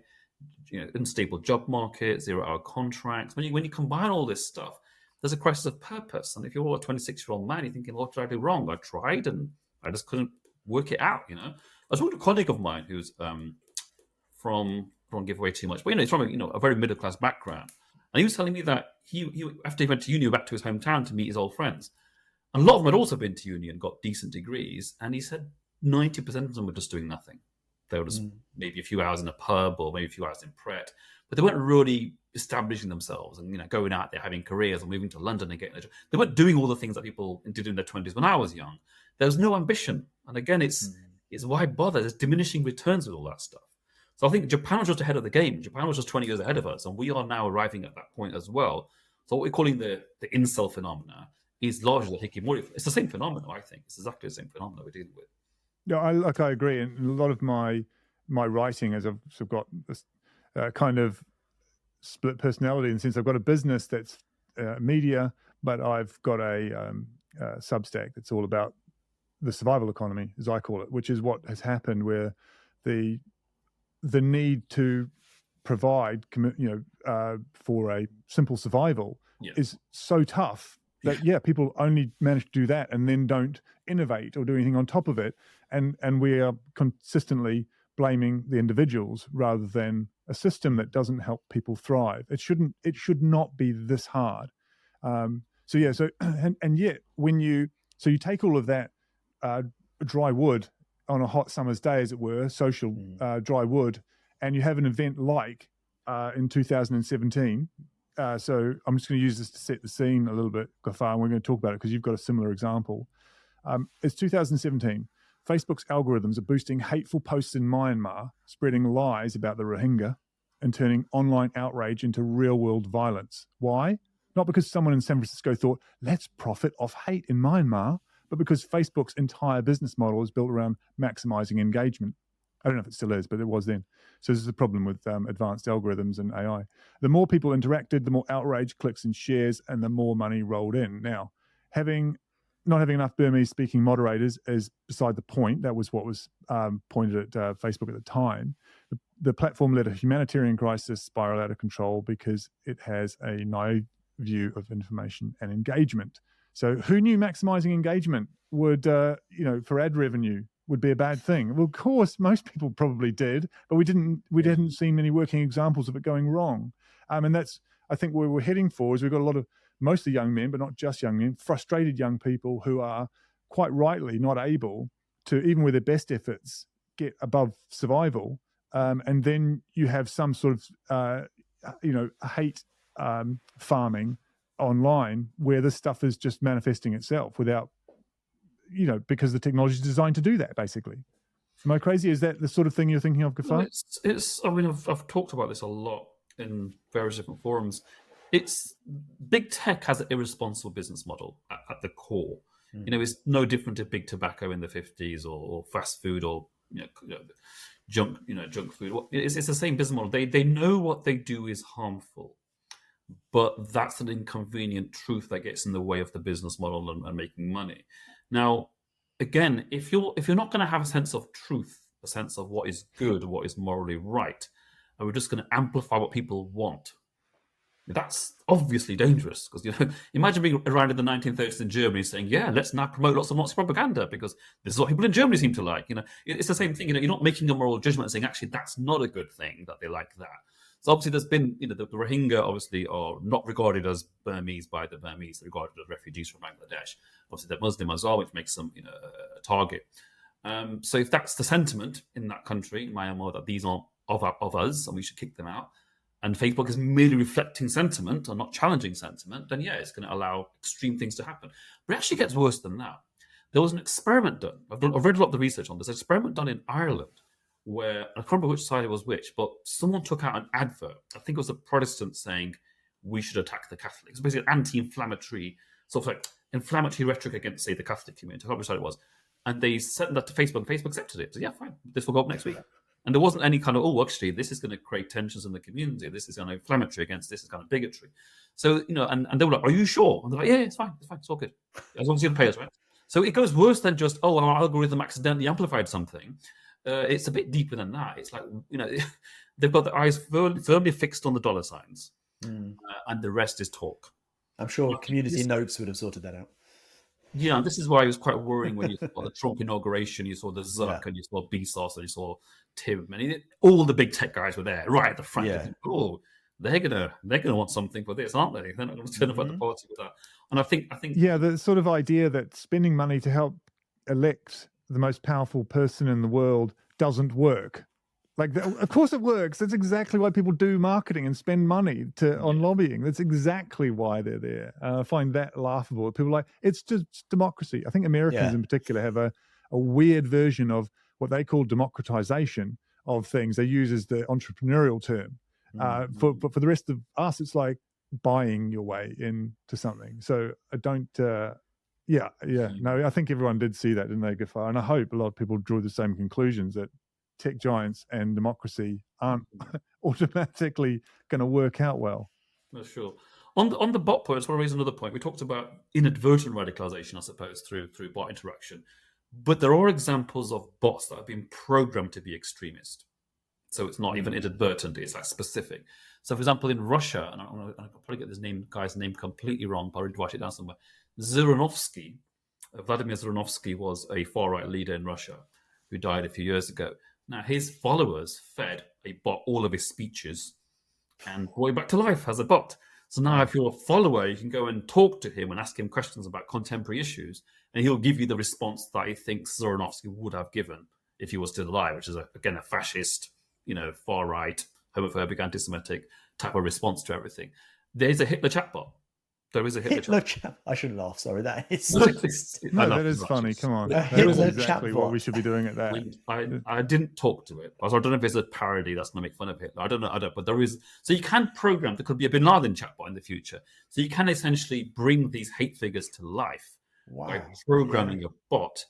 [SPEAKER 1] Unstable job market, 0-hour contracts. When you combine all this stuff, there's a crisis of purpose. And if you're a 26-year-old man, you're thinking, what did I do wrong? I tried and I just couldn't work it out. I was talking to a colleague of mine who's from, I don't give away too much, but he's from a very middle class background, and he was telling me that he after he went to uni, back to his hometown to meet his old friends, and a lot of them had also been to uni and got decent degrees, and he said 90% of them were just doing nothing. They were just maybe a few hours in a pub or maybe a few hours in Pret, but they weren't really establishing themselves and going out there having careers or moving to London and getting a job. They weren't doing all the things that people did in their 20s when I was young. There was no ambition, and again, it's why bother? There's diminishing returns with all that stuff. So I think Japan was just ahead of the game. Japan was just 20 years ahead of us, and we are now arriving at that point as well. So what we're calling the incel phenomena is largely the hikikomori. It's the same phenomenon, I think. It's exactly the same phenomenon we're dealing with.
[SPEAKER 2] Yeah, I agree. And a lot of my writing, as I've sort of got this kind of split personality, in the sense I've got a business that's media, but I've got a Substack that's all about the survival economy, as I call it, which is what has happened, where the the need to provide, for a simple survival
[SPEAKER 1] Yeah.
[SPEAKER 2] is so tough that people only manage to do that and then don't innovate or do anything on top of it, and we are consistently blaming the individuals rather than a system that doesn't help people thrive. It should not be this hard. And yet when you take all of that dry wood on a hot summer's day, as it were, social dry wood, and you have an event like in 2017. So I'm just going to use this to set the scene a little bit, Gafar, and we're going to talk about it because you've got a similar example. It's 2017. Facebook's algorithms are boosting hateful posts in Myanmar, spreading lies about the Rohingya, and turning online outrage into real-world violence. Why? Not because someone in San Francisco thought, let's profit off hate in Myanmar, but because Facebook's entire business model is built around maximizing engagement. I don't know if it still is, but it was then. So this is a problem with advanced algorithms and AI. The more people interacted, the more outrage, clicks, and shares, and the more money rolled in. Now, not having enough Burmese-speaking moderators is beside the point. That was what was pointed at Facebook at the time. The platform let a humanitarian crisis spiral out of control because it has a naive view of information and engagement. So who knew maximizing engagement would, for ad revenue would be a bad thing? Well, of course, most people probably did, but we didn't see many working examples of it going wrong. And that's, I think, where we're heading for is we've got a lot of mostly young men, but not just young men, frustrated young people who are quite rightly not able to, even with their best efforts, get above survival. And then you have some sort of, hate farming online where this stuff is just manifesting itself without, because the technology is designed to do that, basically. Am I crazy? Is that the sort of thing you're thinking of, Gafar?
[SPEAKER 1] Well, I've talked about this a lot in various different forums. It's big tech has an irresponsible business model at the core. It's no different to big tobacco in the 50s or fast food or junk food. It's the same business model. They know what they do is harmful, but that's an inconvenient truth that gets in the way of the business model and making money. Now, again, if you're not going to have a sense of truth, a sense of what is good, what is morally right, and we're just going to amplify what people want, that's obviously dangerous. Because imagine being around in the 1930s in Germany saying, "Yeah, let's now promote lots of Nazi propaganda because this is what people in Germany seem to like." It's the same thing. You're not making a moral judgment and saying, "Actually, that's not a good thing that they like that." So obviously, there's been, the Rohingya obviously are not regarded as Burmese by the Burmese; they're regarded as refugees from Bangladesh. Obviously, they're Muslim as well, which makes them, a target. So if that's the sentiment in that country, in Myanmar, that these aren't of us and we should kick them out, and Facebook is merely reflecting sentiment or not challenging sentiment, then it's going to allow extreme things to happen. But it actually gets worse than that. There was an experiment done. I've read a lot of the research on this. An experiment done in Ireland where, I can't remember which side it was which, but someone took out an advert. I think it was a Protestant saying, we should attack the Catholics. Basically an anti-inflammatory, sort of like inflammatory rhetoric against, say, the Catholic community. I can't remember which side it was. And they sent that to Facebook, and Facebook accepted it. So, fine, this will go up next week. And there wasn't any kind of, actually, this is going to create tensions in the community. This is kind of inflammatory against this is kind of bigotry. So, and they were like, are you sure? And they're like, yeah, it's fine. It's all good. As long as you pay us, right? So it goes worse than just, our algorithm accidentally amplified something. It's a bit deeper than that. It's like, they've got their eyes firmly fixed on the dollar signs, and the rest is talk.
[SPEAKER 5] I'm sure community notes would have sorted that out.
[SPEAKER 1] Yeah, this is why it was quite worrying when you saw the Trump inauguration, you saw the Zuck, and you saw Bezos, and you saw Tim, and all the big tech guys were there, right at the front.
[SPEAKER 5] Yeah.
[SPEAKER 1] They're gonna want something for this, aren't they? They're not going to turn up at the party with that. And I think,
[SPEAKER 2] the sort of idea that spending money to help elect the most powerful person in the world doesn't work. Of course it works. That's exactly why people do marketing and spend money on lobbying. That's exactly why they're there. I find that laughable. People are like, it's just democracy. I think Americans in particular have a weird version of what they call democratization of things. They use as the entrepreneurial term. For the rest of us, it's like buying your way into something. So I don't... No, I think everyone did see that, didn't they, Gafar? And I hope a lot of people drew the same conclusions, that tech giants and democracy aren't automatically going to work out well.
[SPEAKER 1] No, sure. On the bot point, I just want to raise another point. We talked about inadvertent radicalization, I suppose, through bot interaction. But there are examples of bots that have been programmed to be extremist. So it's not even inadvertent, it's like specific. So, for example, in Russia, and I'll probably get this guy's name completely wrong, but I'll write it down somewhere. Vladimir Zhirinovsky was a far-right leader in Russia who died a few years ago. Now, his followers fed a bot all of his speeches and brought him back to life as a bot. So now if you're a follower, you can go and talk to him and ask him questions about contemporary issues, and he'll give you the response that he thinks Zhirinovsky would have given if he was still alive, which is, again, a fascist, far-right, homophobic, anti-Semitic type of response to everything. There's a Hitler chatbot. There is a Hitler chatbot.
[SPEAKER 5] I shouldn't laugh. Sorry, that is.
[SPEAKER 2] No, that is funny. Come on, that
[SPEAKER 5] Hitler
[SPEAKER 2] is exactly what
[SPEAKER 5] chatbot.
[SPEAKER 2] we should be doing at that.
[SPEAKER 1] I didn't talk to it. I don't know if it's a parody that's going to make fun of Hitler. I don't know. But there is. So you can program. There could be a Bin Laden chatbot in the future. So you can essentially bring these hate figures to life by programming a bot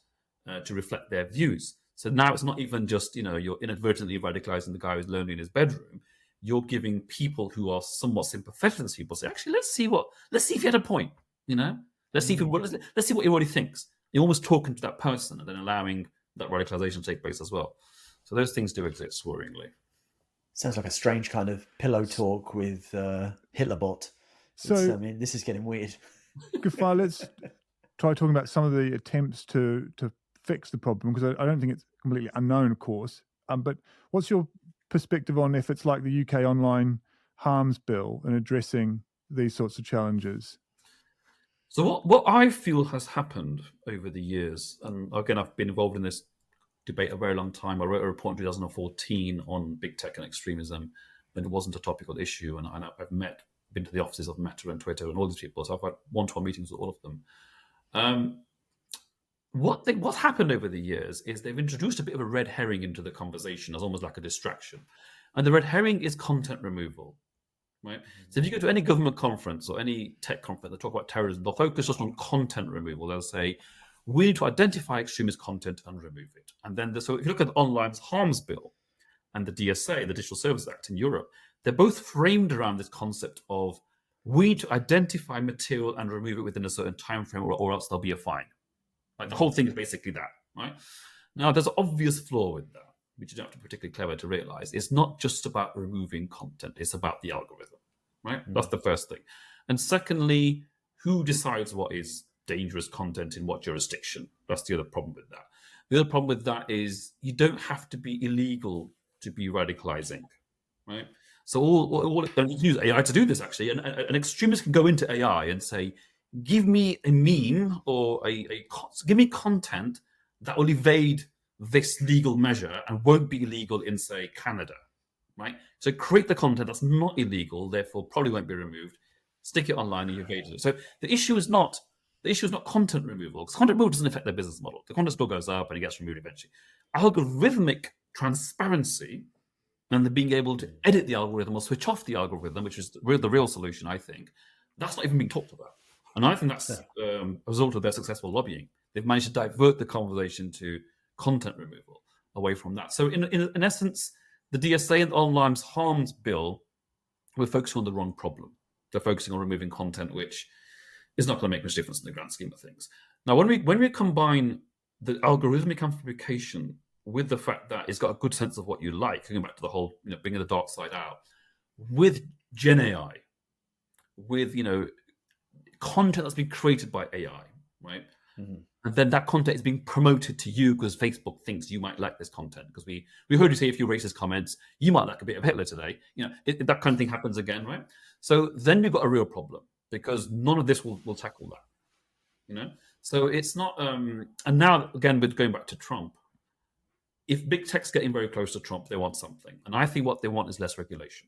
[SPEAKER 1] to reflect their views. So now it's not even just you're inadvertently radicalizing the guy who's lonely in his bedroom. You're giving people who are somewhat sympathetic to these people say, actually, let's see if he had a point. Let's see let's see what he already thinks. You're almost talking to that person and then allowing that radicalization to take place as well. So those things do exist worryingly.
[SPEAKER 5] Sounds like a strange kind of pillow talk with Hitlerbot.
[SPEAKER 2] So,
[SPEAKER 5] this is getting weird.
[SPEAKER 2] Gafar, let's try talking about some of the attempts to fix the problem, because I don't think it's completely unknown, of course. But what's your perspective on efforts like the UK Online Harms Bill and addressing these sorts of challenges?
[SPEAKER 1] So what I feel has happened over the years, and again, I've been involved in this debate a very long time. I wrote a report in 2014 on big tech and extremism when it wasn't a topical issue, and I've been to the offices of Meta and Twitter and all these people, so I've had one-to-one meetings with all of them. What's happened over the years is they've introduced a bit of a red herring into the conversation as almost like a distraction. And the red herring is content removal, right? So if you go to any government conference or any tech conference that talk about terrorism, they'll focus just on content removal. They'll say, we need to identify extremist content and remove it. And then, so if you look at the Online Harms Bill and the DSA, the Digital Services Act in Europe, they're both framed around this concept of we need to identify material and remove it within a certain time frame, or else there'll be a fine. Like the whole thing is basically that, right? Now, there's an obvious flaw with that, which you don't have to be particularly clever to realize. It's not just about removing content. It's about the algorithm, right? That's the first thing. And secondly, who decides what is dangerous content in what jurisdiction? That's the other problem with that. The other problem with that is you don't have to be illegal to be radicalizing, right? So and you can use AI to do this, actually. An extremist can go into AI and say, give me a meme or give me content that will evade this legal measure and won't be illegal in, say, Canada, right? So create the content that's not illegal, therefore probably won't be removed. Stick it online and you evade it. So the issue is not content removal, because content removal doesn't affect their business model. The content still goes up and it gets removed eventually. Algorithmic transparency and the being able to edit the algorithm or switch off the algorithm, which is the real solution, I think, that's not even being talked about. And I think that's a result of their successful lobbying. They've managed to divert the conversation to content removal away from that. So in essence, the DSA and the Online Harms Bill were focusing on the wrong problem. They're focusing on removing content, which is not going to make much difference in the grand scheme of things. Now, when we combine the algorithmic amplification with the fact that it's got a good sense of what you like, going back to the whole, bringing the dark side out, with Gen AI, with, content that's been created by AI, right? Mm-hmm. And then that content is being promoted to you because Facebook thinks you might like this content. Because we heard you say a few racist comments, you might like a bit of Hitler today. That kind of thing happens again, right? So then you've got a real problem because none of this will tackle that. So it's not. And now again, with going back to Trump, if big tech's getting very close to Trump, they want something, and I think what they want is less regulation,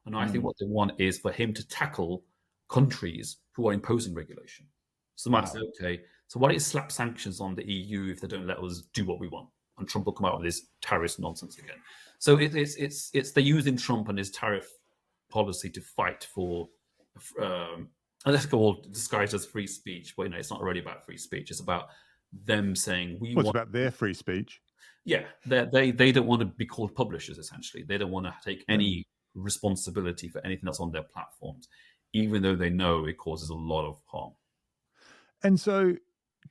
[SPEAKER 1] and I think what they want is for him to tackle countries who are imposing regulation. So they might say, okay, so why don't you slap sanctions on the EU if they don't let us do what we want? And Trump will come out with this tariff nonsense again. So it's they're using Trump and his tariff policy to fight for, and let's go all disguised as free speech, but it's not really about free speech. It's about them saying
[SPEAKER 2] it's about their free speech.
[SPEAKER 1] Yeah, they don't want to be called publishers. Essentially, they don't want to take any responsibility for anything that's on their platforms, even though they know it causes a lot of harm.
[SPEAKER 2] And so,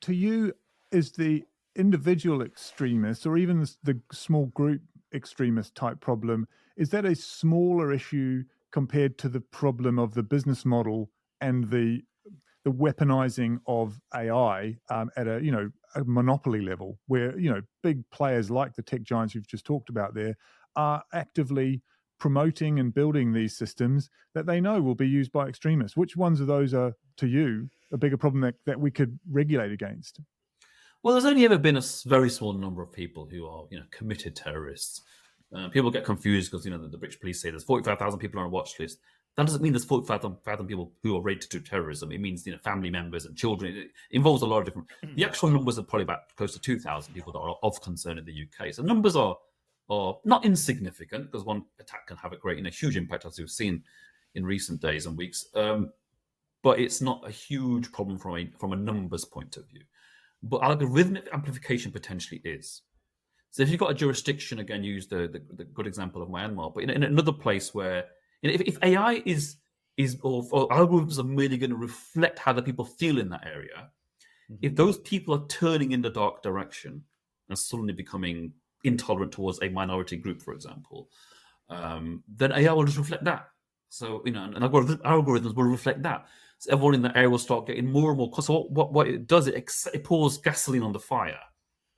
[SPEAKER 2] to you, is the individual extremist or even the small group extremist type problem, is that a smaller issue compared to the problem of the business model and the weaponizing of AI at a monopoly level, where big players like the tech giants you've just talked about there are actively promoting and building these systems that they know will be used by extremists? Which ones of those are, to you, a bigger problem that we could regulate against?
[SPEAKER 1] Well, there's only ever been a very small number of people who are, committed terrorists. People get confused because, the British police say there's 45,000 people on a watch list. That doesn't mean there's 45,000 people who are ready to do terrorism. It means, family members and children. It involves a lot of different. The actual numbers are probably about close to 2,000 people that are of concern in the UK. So numbers are not insignificant, because one attack can have a great, huge impact, as we've seen in recent days and weeks. But it's not a huge problem from a numbers point of view. But algorithmic amplification potentially is. So if you've got a jurisdiction, again, use the good example of Myanmar, but in another place where, if AI or algorithms are merely going to reflect how the people feel in that area, if those people are turning in the dark direction and suddenly becoming intolerant towards a minority group, for example, then AI will just reflect that. So, and algorithms will reflect that. So everyone in that area will start getting more and more. So what it does, it pours gasoline on the fire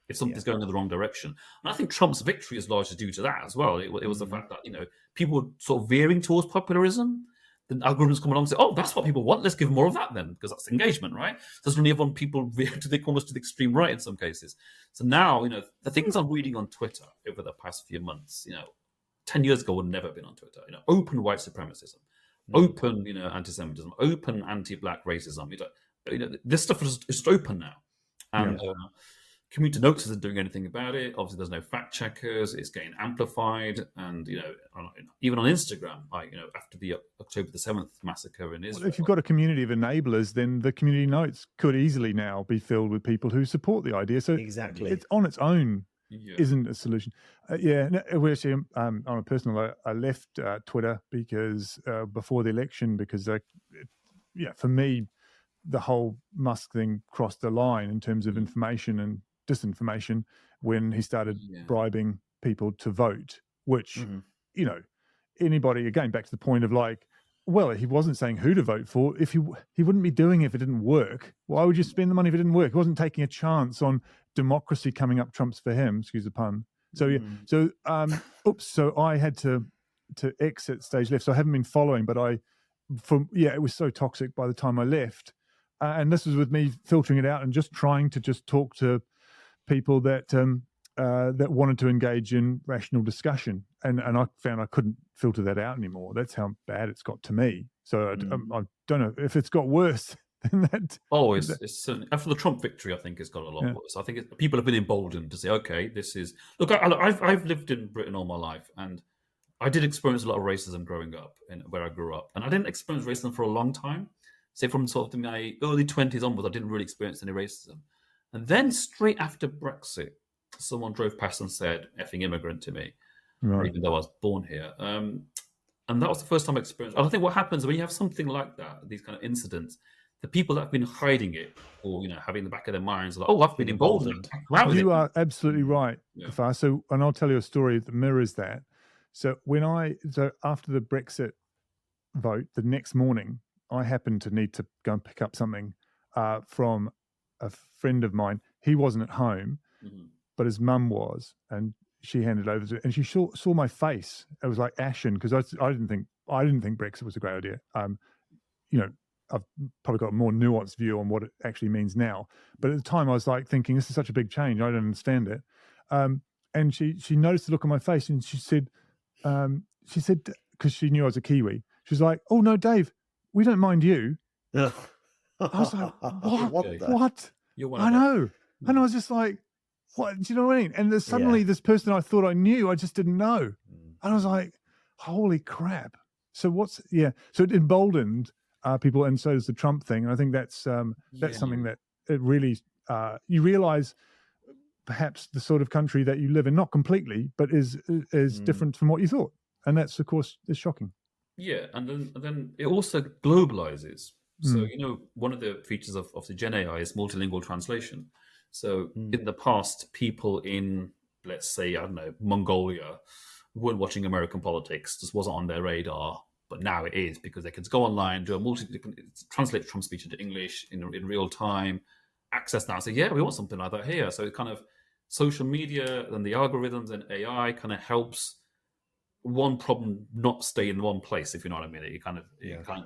[SPEAKER 1] if something's going in the wrong direction. And I think Trump's victory is largely due to that as well. It was the fact that, people were sort of veering towards popularism. Then algorithms come along and say, oh, that's what people want. Let's give more of that then, because that's engagement, right? So suddenly everyone, people veer almost to the extreme right in some cases. So now, the things I'm reading on Twitter over the past few months, 10 years ago would never have been on Twitter. Open white supremacism, open, anti-Semitism, open anti-black racism. This stuff is just open now. And community notes isn't doing anything about it. Obviously, there's no fact checkers. It's getting amplified, and even on Instagram, after the October the 7th massacre in Israel.
[SPEAKER 2] Well, if you've got a community of enablers, then the community notes could easily now be filled with people who support the idea. So
[SPEAKER 5] Exactly.
[SPEAKER 2] it's on its own isn't a solution. We actually, on a personal note, I left Twitter because before the election, because for me, the whole Musk thing crossed a line in terms of information and disinformation when he started bribing people to vote, which, anybody, again, back to the point of he wasn't saying who to vote for. If he wouldn't be doing it if it didn't work. Why would you spend the money if it didn't work? He wasn't taking a chance on democracy coming up trumps for him, excuse the pun. So, so I had to exit stage left. So I haven't been following, but it was so toxic by the time I left. And this was with me filtering it out and just trying to just talk to people that that wanted to engage in rational discussion, and I found I couldn't filter that out anymore. That's how bad it's got to me. So I don't know if it's got worse than that.
[SPEAKER 1] Oh, it's certainly, after the Trump victory, I think it's got a lot worse. I think people have been emboldened to say, okay, this is look. I've lived in Britain all my life, and I did experience a lot of racism growing up where I grew up, and I didn't experience racism for a long time. Say from sort of my early 20s onwards, I didn't really experience any racism. And then straight after Brexit, someone drove past and said, effing immigrant to me, even though I was born here. And that was the first time I experienced. I think what happens when you have something like that, these kind of incidents, the people that have been hiding it or, having in the back of their minds, like, oh, I've been emboldened.
[SPEAKER 2] You are absolutely right, Far. So, and I'll tell you a story that mirrors that. So after the Brexit vote, the next morning, I happened to need to go and pick up something from a friend of mine. He wasn't at home, but his mum was, and she handed over to it, and she saw my face. It was like ashen because I didn't think Brexit was a great idea. I've probably got a more nuanced view on what it actually means now, but at the time I was like thinking, this is such a big change. I don't understand it. And she noticed the look on my face, and she said, because she knew I was a Kiwi, she was like, "Oh no, Dave, we don't mind you." I was like, what? I know. And I was just like, what? Do you know what I mean? And there's suddenly this person I thought I knew, I just didn't know. And I was like, holy crap. So so it emboldened people, and so does the Trump thing. And I think that's something that it really, you realize perhaps the sort of country that you live in, not completely, but is different from what you thought. And that's, of course, is shocking.
[SPEAKER 1] Yeah, and then it also globalizes. So, one of the features of the Gen AI is multilingual translation. So in the past, people in let's say, I don't know, Mongolia, weren't watching American politics, just wasn't on their radar. But now it is, because they can go online, translate Trump's speech into English in real time, access that and say, yeah, we want something like that here. So it kind of, social media and the algorithms and AI kind of helps one problem not stay in one place, if you know what I mean. It kind of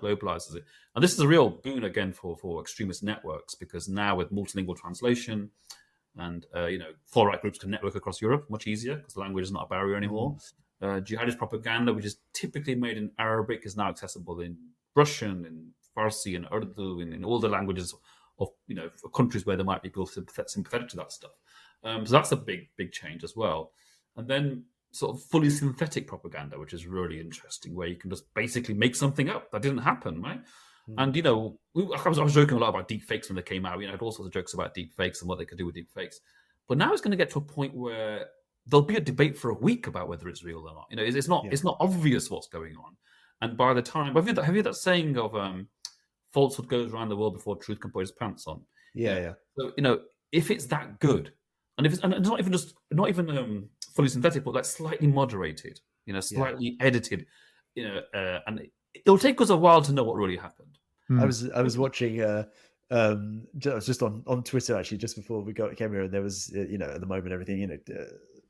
[SPEAKER 1] globalizes it. And this is a real boon again for extremist networks, because now with multilingual translation and far right groups can network across Europe much easier, because language is not a barrier anymore. Jihadist propaganda, which is typically made in Arabic, is now accessible in Russian, in Farsi, and Urdu, in all the languages of countries where there might be people sympathetic to that stuff. So that's a big change as well. And then sort of fully synthetic propaganda, which is really interesting, where you can just basically make something up that didn't happen, right? And I was joking a lot about deep fakes when they came out. I had all sorts of jokes about deep fakes and what they could do with deep fakes. But now it's going to get to a point where there'll be a debate for a week about whether it's real or not. It's not obvious what's going on. And by the time, have you that saying of falsehood goes around the world before truth can put its pants on?
[SPEAKER 5] Yeah.
[SPEAKER 1] So if it's that good, and if it's not even fully synthetic, but like slightly moderated, slightly edited, and it'll take us a while to know what really happened.
[SPEAKER 5] I was watching. I was just on Twitter actually just before we came here, and there was at the moment everything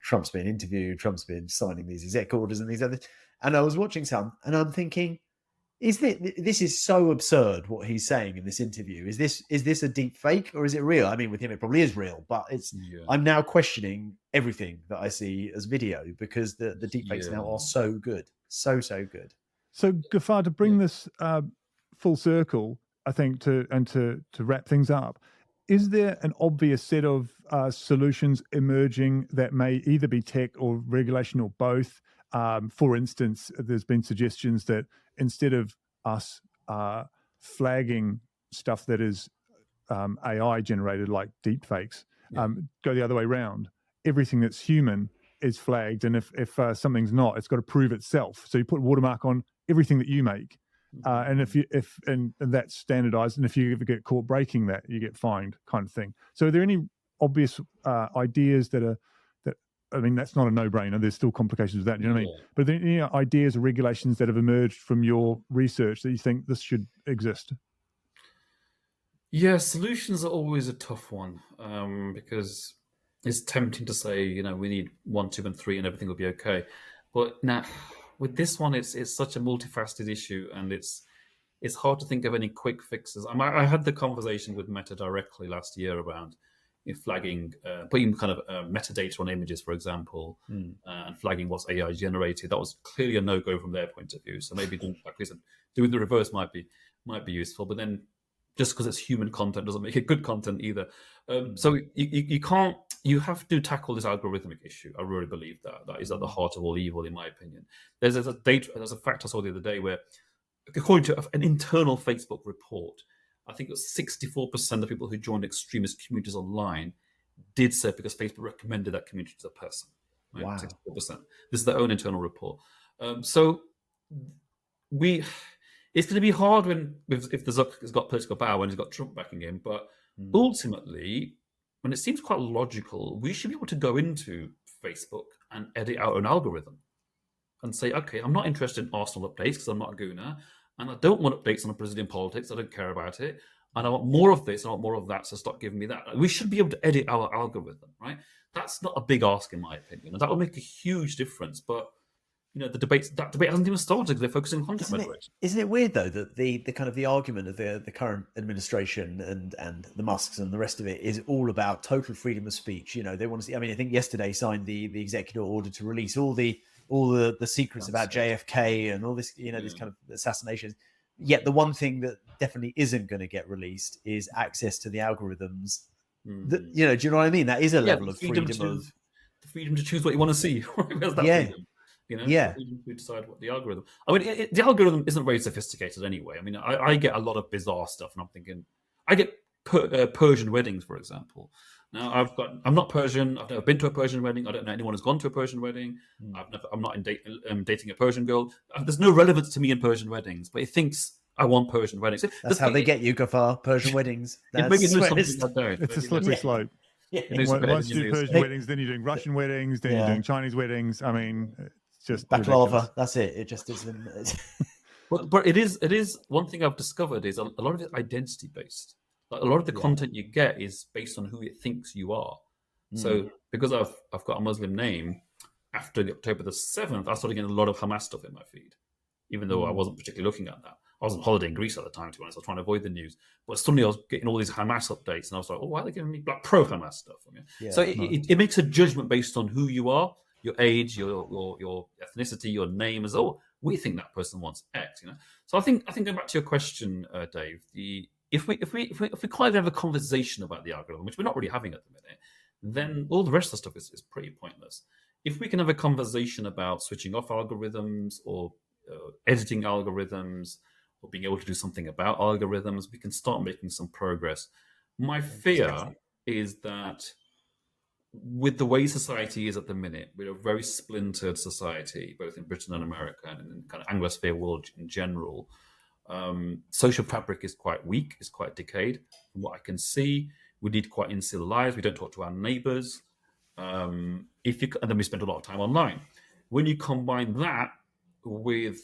[SPEAKER 5] Trump's been interviewed, Trump's been signing these exec orders and these other, and I was watching some, and I'm thinking, this is so absurd what he's saying in this interview. Is this a deep fake, or is it real? I mean, with him it probably is real, but I'm now questioning everything that I see as video, because the deep fakes now are so good, so good.
[SPEAKER 2] So Ghaffar, to bring this full circle, I think, to wrap things up, is there an obvious set of solutions emerging that may either be tech or regulation or both? For instance, there's been suggestions that instead of us flagging stuff that is AI generated, like deep fakes, go the other way around. Everything that's human is flagged, and if something's not, it's got to prove itself. So you put a watermark on everything that you make. And if that's standardized, and if you ever get caught breaking that, you get fined, kind of thing. So are there any obvious ideas I mean, that's not a no-brainer. There's still complications with that. Do you know what I mean? But are there any ideas or regulations that have emerged from your research that you think this should exist?
[SPEAKER 1] Yeah, solutions are always a tough one, because it's tempting to say, we need 1, 2, and 3, and everything will be okay. But now, with this one, it's such a multifaceted issue, and it's hard to think of any quick fixes. I had the conversation with Meta directly last year around flagging, putting kind of metadata on images, for example, and flagging what's AI generated. That was clearly a no-go from their point of view. So maybe doing the reverse might be useful. But then, just because it's human content doesn't make it good content either. So you can't. You have to tackle this algorithmic issue. I really believe that is at the heart of all evil, in my opinion. There's a fact I saw the other day where, according to an internal Facebook report, I think it was 64% of people who joined extremist communities online did so because Facebook recommended that community to the person. Right? Wow. 64%. This is their own internal report. So it's going to be hard if the Zuck has got political power and he's got Trump backing him. But ultimately, when it seems quite logical, we should be able to go into Facebook and edit out an algorithm and say, okay, I'm not interested in Arsenal updates because I'm not a gooner. And I don't want updates on Brazilian politics. I don't care about it. And I want more of this. I want more of that. So stop giving me that. We should be able to edit our algorithm, right? That's not a big ask, in my opinion. And that would make a huge difference. But, that debate hasn't even started because they're focusing on content moderation.
[SPEAKER 5] Isn't it weird, though, that the kind of the argument of the current administration and the Musks and the rest of it is all about total freedom of speech? They want to see. I mean, I think yesterday signed the executive order to release all the secrets about JFK and all this, these kind of assassinations. Yet the one thing that definitely isn't going to get released is access to the algorithms. Do you know what I mean? That is a level of freedom
[SPEAKER 1] the freedom to choose what you want to see. Where's that freedom? Freedom to decide what the algorithm. I mean, the algorithm isn't very sophisticated anyway. I mean, I get a lot of bizarre stuff, and I'm thinking, I get Persian weddings, for example. Now, I'm not Persian. I've never been to a Persian wedding. I don't know anyone who's gone to a Persian wedding. I'm not dating a Persian girl. There's no relevance to me in Persian weddings, but it thinks I want Persian weddings.
[SPEAKER 5] That's how they get you, Ghaffar. Persian weddings.
[SPEAKER 1] Maybe there's something I don't.
[SPEAKER 2] It's a slippery slope.
[SPEAKER 5] Yeah.
[SPEAKER 1] You know,
[SPEAKER 2] Once you do Persian
[SPEAKER 5] They-
[SPEAKER 2] weddings, then you're doing Russian weddings, then you're
[SPEAKER 5] Yeah.
[SPEAKER 2] doing Chinese weddings. I mean, it's just
[SPEAKER 5] Baklava.
[SPEAKER 2] ridiculous.
[SPEAKER 5] That's it. It just isn't.
[SPEAKER 1] But it is one thing I've discovered is a lot of it identity based. Like a lot of the
[SPEAKER 5] Yeah.
[SPEAKER 1] content you get is based on who it thinks you are. So because I've got a Muslim name, after the October the 7th, I started getting a lot of Hamas stuff in my feed, even though I wasn't particularly looking at that. I was on holiday in Greece at the time, to be honest. I was trying to avoid the news. But suddenly I was getting all these Hamas updates, and I was like, oh, why are they giving me like pro-Hamas stuff?
[SPEAKER 5] Yeah.
[SPEAKER 1] So it makes a judgment based on who you are, your age, your ethnicity, your name. As oh, we think that person wants X. So I think going back to your question, Dave, if we kind of have a conversation about the algorithm, which we're not really having at the minute, then all the rest of the stuff is pretty pointless. If we can have a conversation about switching off algorithms or editing algorithms or being able to do something about algorithms, we can start making some progress. My fear is that with the way society is at the minute, we're a very splintered society, both in Britain and America and in the kind of Anglosphere world in general. Social fabric is quite weak, is quite decayed. From what I can see, we lead quite insular lives. We don't talk to our neighbours. And then we spend a lot of time online. When you combine that with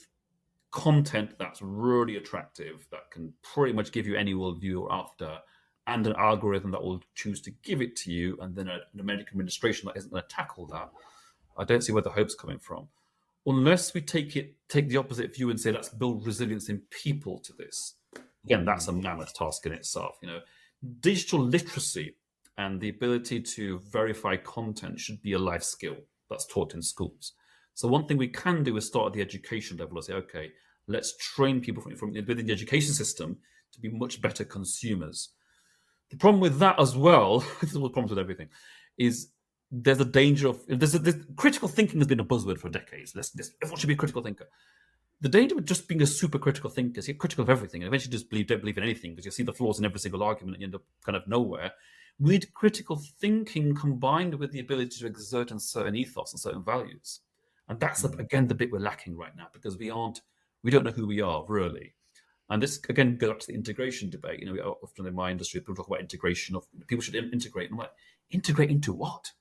[SPEAKER 1] content that's really attractive, that can pretty much give you any worldview you're after, and an algorithm that will choose to give it to you, and then an American administration that isn't going to tackle that, I don't see where the hope's coming from. Unless we take the opposite view and say, let's build resilience in people to this. Again, that's a mammoth task in itself. Digital literacy and the ability to verify content should be a life skill that's taught in schools. So one thing we can do is start at the education level and say, okay, let's train people from within the education system to be much better consumers. The problem with that as well, this is what problems with everything, is there's a danger of critical thinking has been a buzzword for decades. Everyone should be a critical thinker. The danger of just being a super critical thinker is you're critical of everything, and eventually just don't believe in anything because you see the flaws in every single argument and you end up kind of nowhere. We need critical thinking combined with the ability to exert a certain ethos and certain values. And that's, again, the bit we're lacking right now because we don't know who we are, really. And this, again, goes back to the integration debate. Often in my industry, people talk about integration of people should integrate. And I'm like, integrate into what?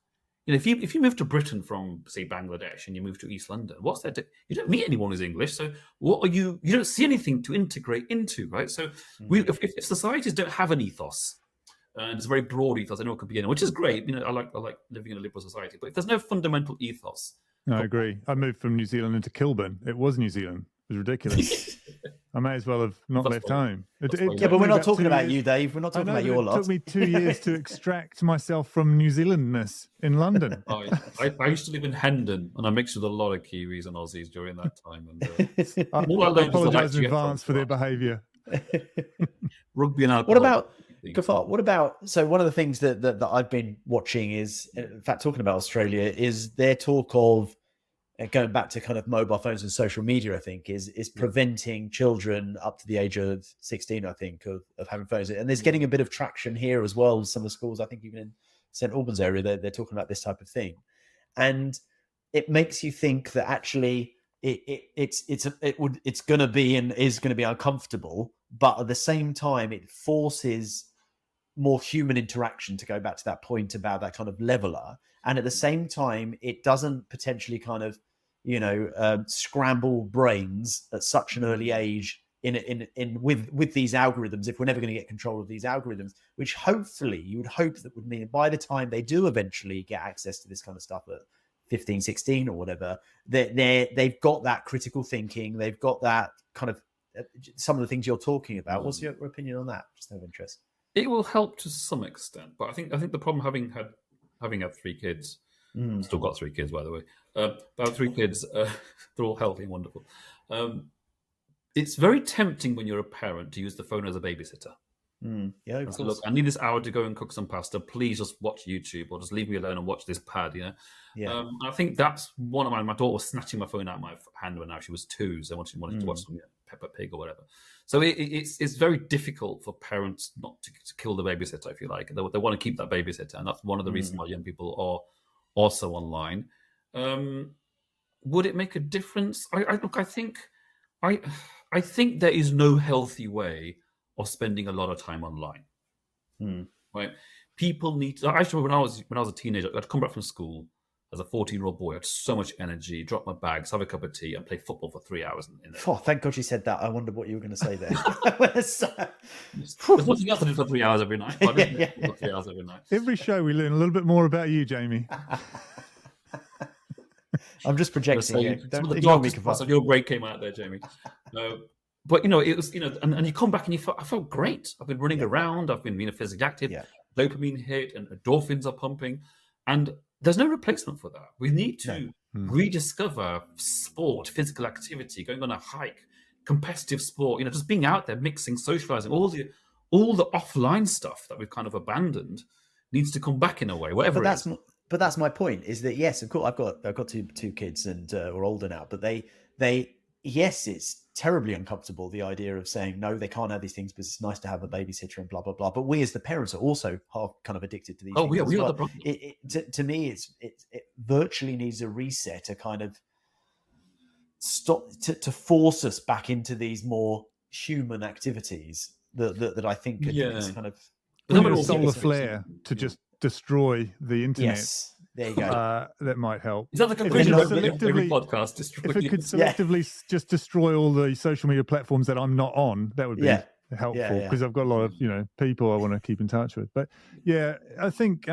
[SPEAKER 1] If you move to Britain from, say, Bangladesh and you move to East London, what's that? You don't meet anyone who's English. So what are you? You don't see anything to integrate into, right? So if societies don't have an ethos, and it's a very broad ethos, anyone can be in, which is great. I like living in a liberal society. But if there's no fundamental ethos,
[SPEAKER 2] No, I agree. I moved from New Zealand into Kilburn. It was New Zealand. It was ridiculous. I may as well have not left home.
[SPEAKER 5] Yeah, but we're not talking about you, Dave. We're not talking about your lot.
[SPEAKER 2] It took me 2 years to extract myself from New Zealandness in London.
[SPEAKER 1] I used to live in Hendon, and I mixed with a lot of Kiwis and Aussies during that time. And
[SPEAKER 2] I apologise in advance for their behaviour.
[SPEAKER 1] Rugby and alcohol.
[SPEAKER 5] What about Gafar? What about? So one of the things that I've been watching is, in fact, talking about Australia, is their talk of going back to kind of mobile phones and social media. I think is preventing children up to the age of 16, I think, of having phones. And there's getting a bit of traction here as well. Some of the schools, I think, even in St Albans area, they're talking about this type of thing, and it makes you think that actually it's going to be and is going to be uncomfortable, but at the same time, it forces more human interaction, to go back to that point about that kind of leveler. And at the same time, it doesn't potentially kind of, scramble brains at such an early age with these algorithms, if we're never going to get control of these algorithms, which hopefully you would hope that would mean by the time they do eventually get access to this kind of stuff at 15, 16 or whatever, they've got that critical thinking, they've got that kind of some of the things you're talking about. What's your opinion on that? Just out of interest.
[SPEAKER 1] It will help to some extent, but I think the problem having had 3 kids, still got 3 kids by the way, about 3 kids, they're all healthy and wonderful. It's very tempting when you're a parent to use the phone as a babysitter.
[SPEAKER 5] Yeah,
[SPEAKER 1] so, look, I need this hour to go and cook some pasta. Please just watch YouTube or just leave me alone and watch this pad.
[SPEAKER 5] Yeah.
[SPEAKER 1] I think that's one of my daughter was snatching my phone out of my hand when she was 2, so wanted to watch some Peppa Pig or whatever. So it's very difficult for parents not to kill the babysitter, if you like. They want to keep that babysitter, and that's one of the reasons why young people are also online. Would it make a difference? I think there is no healthy way of spending a lot of time online, right? people need to, I actually remember when I was a teenager, I'd come back from school as a 14-year-old boy. I had so much energy, drop my bags, have a cup of tea, and play football for 3 hours.
[SPEAKER 5] Oh, thank God you said that. I wondered what you were going to say there.
[SPEAKER 1] There's nothing else to do for 3 hours every night. But I didn't for 3 hours every night.
[SPEAKER 2] Every show we learn a little bit more about you, Jamie.
[SPEAKER 5] I'm just projecting.
[SPEAKER 1] Some
[SPEAKER 5] Yeah.
[SPEAKER 1] of
[SPEAKER 5] Don't
[SPEAKER 1] the
[SPEAKER 5] ignore me,
[SPEAKER 1] darkest parts of your break came out there, Jamie. But it was, and you come back and I felt great. I've been running around. I've been physically active.
[SPEAKER 5] Yeah.
[SPEAKER 1] Dopamine hit and endorphins are pumping, and there's no replacement for that. We need to rediscover sport, physical activity, going on a hike, competitive sport. Just being out there, mixing, socializing, all the offline stuff that we've kind of abandoned needs to come back in a way. Whatever.
[SPEAKER 5] But that's my point. Is that yes, of course, I've got two kids and are older now, but they yes, it's terribly uncomfortable, the idea of saying no, they can't have these things, but it's nice to have a babysitter and blah blah blah. But we as the parents are also half kind of addicted to these things.
[SPEAKER 1] We
[SPEAKER 5] as
[SPEAKER 1] are
[SPEAKER 5] well.
[SPEAKER 1] the problem.
[SPEAKER 5] To me, it virtually needs a reset, a kind of stop to force us back into these more human activities that I think is kind of
[SPEAKER 2] a solar flare to just destroy the internet.
[SPEAKER 5] Yes. There you go.
[SPEAKER 2] That might help.
[SPEAKER 1] Is that the conclusion of every podcast?
[SPEAKER 2] If it could selectively just destroy all the social media platforms that I'm not on, that would be helpful, because I've got a lot of people I want to keep in touch with. But yeah, I think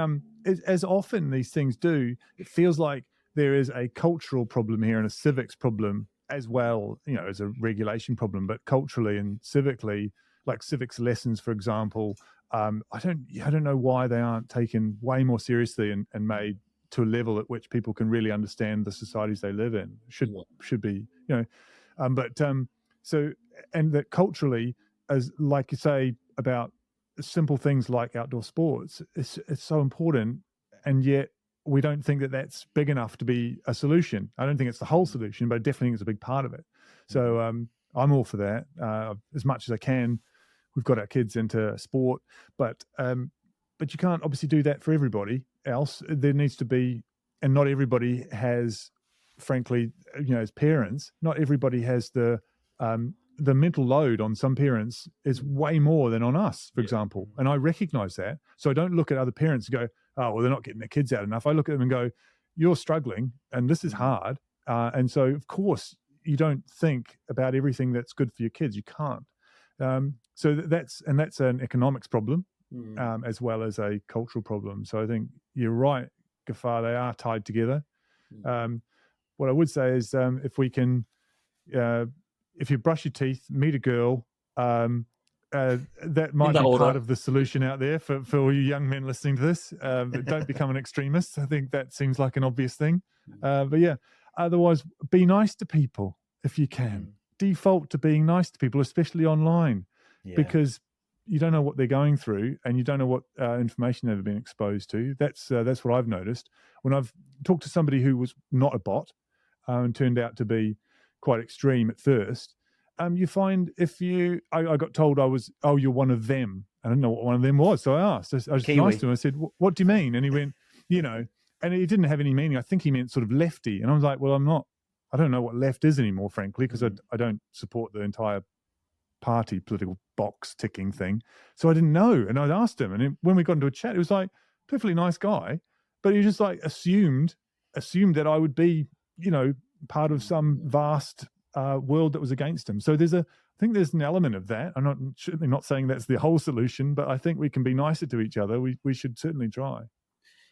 [SPEAKER 2] as often these things do, it feels like there is a cultural problem here and a civics problem as well, as a regulation problem, but culturally and civically, like civics lessons, for example. I don't know why they aren't taken way more seriously and made to a level at which people can really understand the societies they live in. Should be, so, and that culturally, as like you say about simple things like outdoor sports, it's so important, and yet we don't think that that's big enough to be a solution. I don't think it's the whole solution, but I definitely think it's a big part of it. So I'm all for that as much as I can. We've got our kids into sport, but you can't obviously do that for everybody else. There needs to be, and not everybody has, frankly, as parents, not everybody has the mental load on some parents is way more than on us, for example. And I recognize that. So I don't look at other parents and go, oh, well, they're not getting their kids out enough. I look at them and go, you're struggling and this is hard. And so, of course, you don't think about everything that's good for your kids. You can't. So that's an economics problem as well as a cultural problem. So I think you're right, Gafar, they are tied together. What I would say is if we can, if you brush your teeth, meet a girl, that might be part of the solution out there for all you young men listening to this. But don't become an extremist. I think that seems like an obvious thing. But yeah, otherwise, be nice to people if you can. Default to being nice to people, especially online, because you don't know what they're going through and you don't know what information they've been exposed to. That's what I've noticed. When I've talked to somebody who was not a bot and turned out to be quite extreme at first, you find I got told you're one of them. I didn't know what one of them was. So I asked, I was nice to him. I said, what do you mean? And he went, and it didn't have any meaning. I think he meant sort of lefty. And I was like, well, I don't know what left is anymore, frankly, because I don't support the entire party political box ticking thing. So I didn't know. And I asked him, and when we got into a chat, it was like perfectly nice guy, but he just like assumed that I would be, part of some vast world that was against him. So I think there's an element of that. I'm certainly not saying that's the whole solution, but I think we can be nicer to each other. We should certainly try.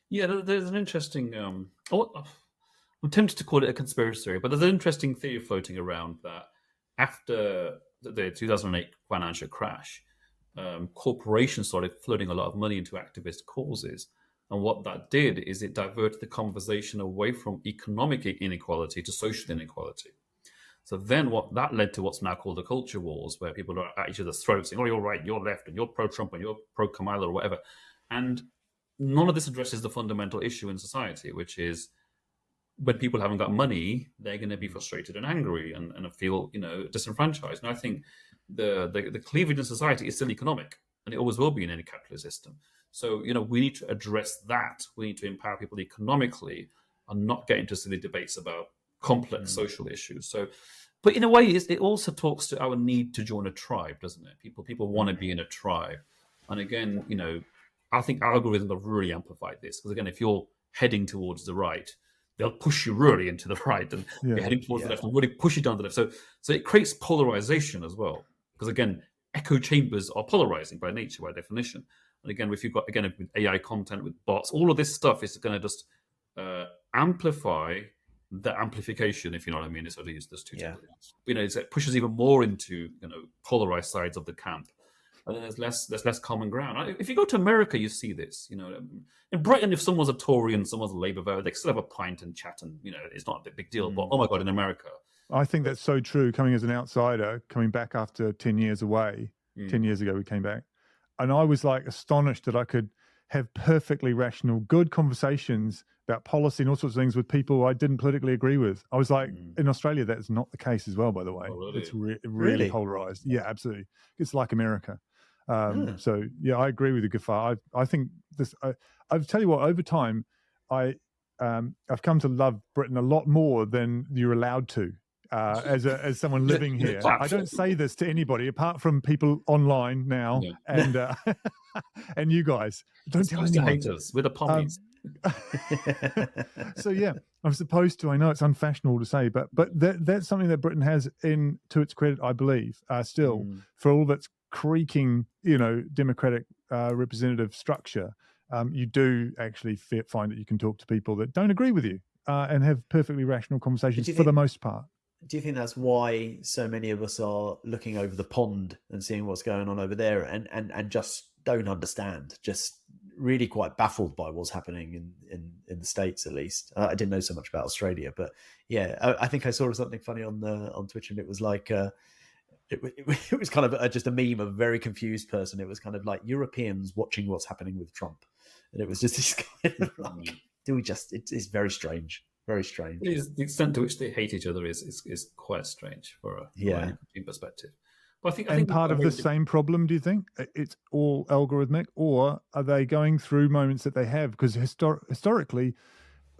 [SPEAKER 2] Yeah,
[SPEAKER 1] there's an interesting. I'm tempted to call it a conspiracy theory, but there's an interesting theory floating around that after the 2008 financial crash, corporations started flooding a lot of money into activist causes. And what that did is it diverted the conversation away from economic inequality to social inequality. So then that led to what's now called the culture wars, where people are at each other's throats saying, oh, you're right, you're left, and you're pro-Trump, and you're pro-Kamala, or whatever. And none of this addresses the fundamental issue in society, which is when people haven't got money, they're going to be frustrated and angry and feel, disenfranchised. And I think the cleavage in society is still economic, and it always will be in any capitalist system. So, we need to address that. We need to empower people economically and not get into silly debates about complex social issues. So, but in a way, it also talks to our need to join a tribe, doesn't it? People want to be in a tribe. And again, I think algorithms have really amplified this because, again, if you're heading towards the right, they'll push you really into the right, and if you're heading towards the left, they'll really push you down the left. So it creates polarization as well, because again, echo chambers are polarizing by nature, by definition. And again, if you've got with AI content, with bots, all of this stuff is going to just amplify the amplification, if you know what I mean. It's sort of use this two. It pushes even more into polarized sides of the camp. And then there's less common ground. If you go to America, you see this. In Britain, if someone's a Tory and someone's a Labour voter, they still have a pint and chat, and it's not a big deal. But oh my God, in America,
[SPEAKER 2] I think that's so true. Coming as an outsider, coming back after 10 years away, 10 years ago we came back, and I was like astonished that I could have perfectly rational, good conversations about policy and all sorts of things with people I didn't politically agree with. I was like, in Australia, that's not the case as well, by the way. Oh, really? It's really polarized. Yeah, absolutely. It's like America. So yeah, I agree with you, Gafar. I think this. I'll tell you what. Over time, I've come to love Britain a lot more than you're allowed to. As someone living here, I don't say this to anybody apart from people online now, and and you guys. Don't tell anyone.
[SPEAKER 1] Hate us with the pommies.
[SPEAKER 2] So yeah, I'm supposed to. I know it's unfashionable to say, but that's something that Britain has to its credit, I believe, still for all of its creaking, democratic representative structure. You do actually find that you can talk to people that don't agree with you and have perfectly rational conversations for the most part.
[SPEAKER 5] Do you think that's why so many of us are looking over the pond and seeing what's going on over there and just don't understand, just really quite baffled by what's happening in the States, at least? I didn't know so much about Australia, but yeah, I think I saw something funny on Twitch, and it was like it was kind of just a meme of a very confused person. It was kind of like Europeans watching what's happening with Trump, and it was just this kind of like, it's very strange. Very strange.
[SPEAKER 1] The extent to which they hate each other is quite strange from a European perspective. But I think
[SPEAKER 2] part of the same problem, do you think? It's all algorithmic, or are they going through moments that they have? Because historically,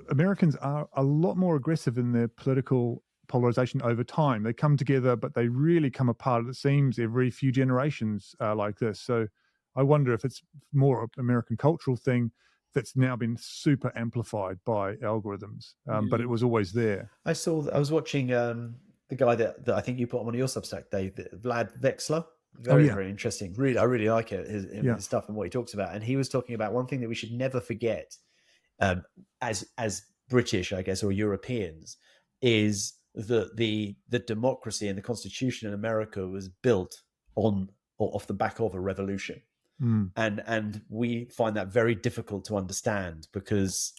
[SPEAKER 2] Americans are a lot more aggressive in their political polarization over time. They come together, but they really come apart, it seems, every few generations like this. So I wonder if it's more an American cultural thing that's now been super amplified by algorithms, but it was always there.
[SPEAKER 5] I was watching the guy that I think you put on one of your Substack, Dave, Vlad Vexler. Very interesting. Really, I really like it, his stuff and what he talks about. And he was talking about one thing that we should never forget, as British, I guess, or Europeans, is that the democracy and the Constitution in America was built on or off the back of a revolution. And we find that very difficult to understand, because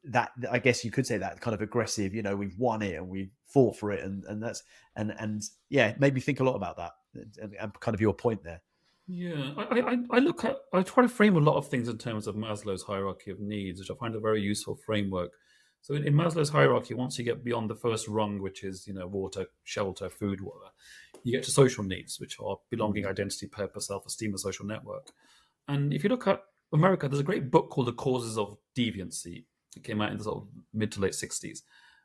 [SPEAKER 5] that, I guess you could say, that kind of aggressive, we've won it and we fought for it, and that's and yeah, it made me think a lot about that and kind of your point there.
[SPEAKER 1] Yeah, I try to frame a lot of things in terms of Maslow's hierarchy of needs, which I find a very useful framework. So in Maslow's hierarchy, once you get beyond the first rung, which is water, shelter, food, whatever, you get to social needs, which are belonging, identity, purpose, self-esteem, and social network. And if you look at America, there's a great book called The Causes of Deviancy. It came out in the sort of mid to late 60s.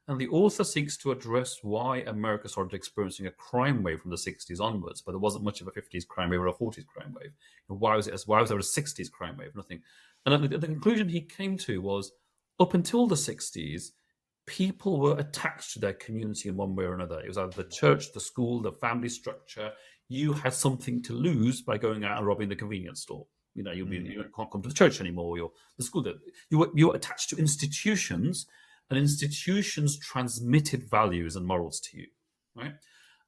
[SPEAKER 1] And the author seeks to address why America started experiencing a crime wave from the 60s onwards, but there wasn't much of a 50s crime wave or a 40s crime wave. Why was there a 60s crime wave? Nothing. And the conclusion he came to was, up until the 60s, people were attached to their community in one way or another. It was either the church, the school, the family structure. You had something to lose by going out and robbing the convenience store. You can't come to the church anymore. The school. You were attached to institutions, and institutions transmitted values and morals to you, right?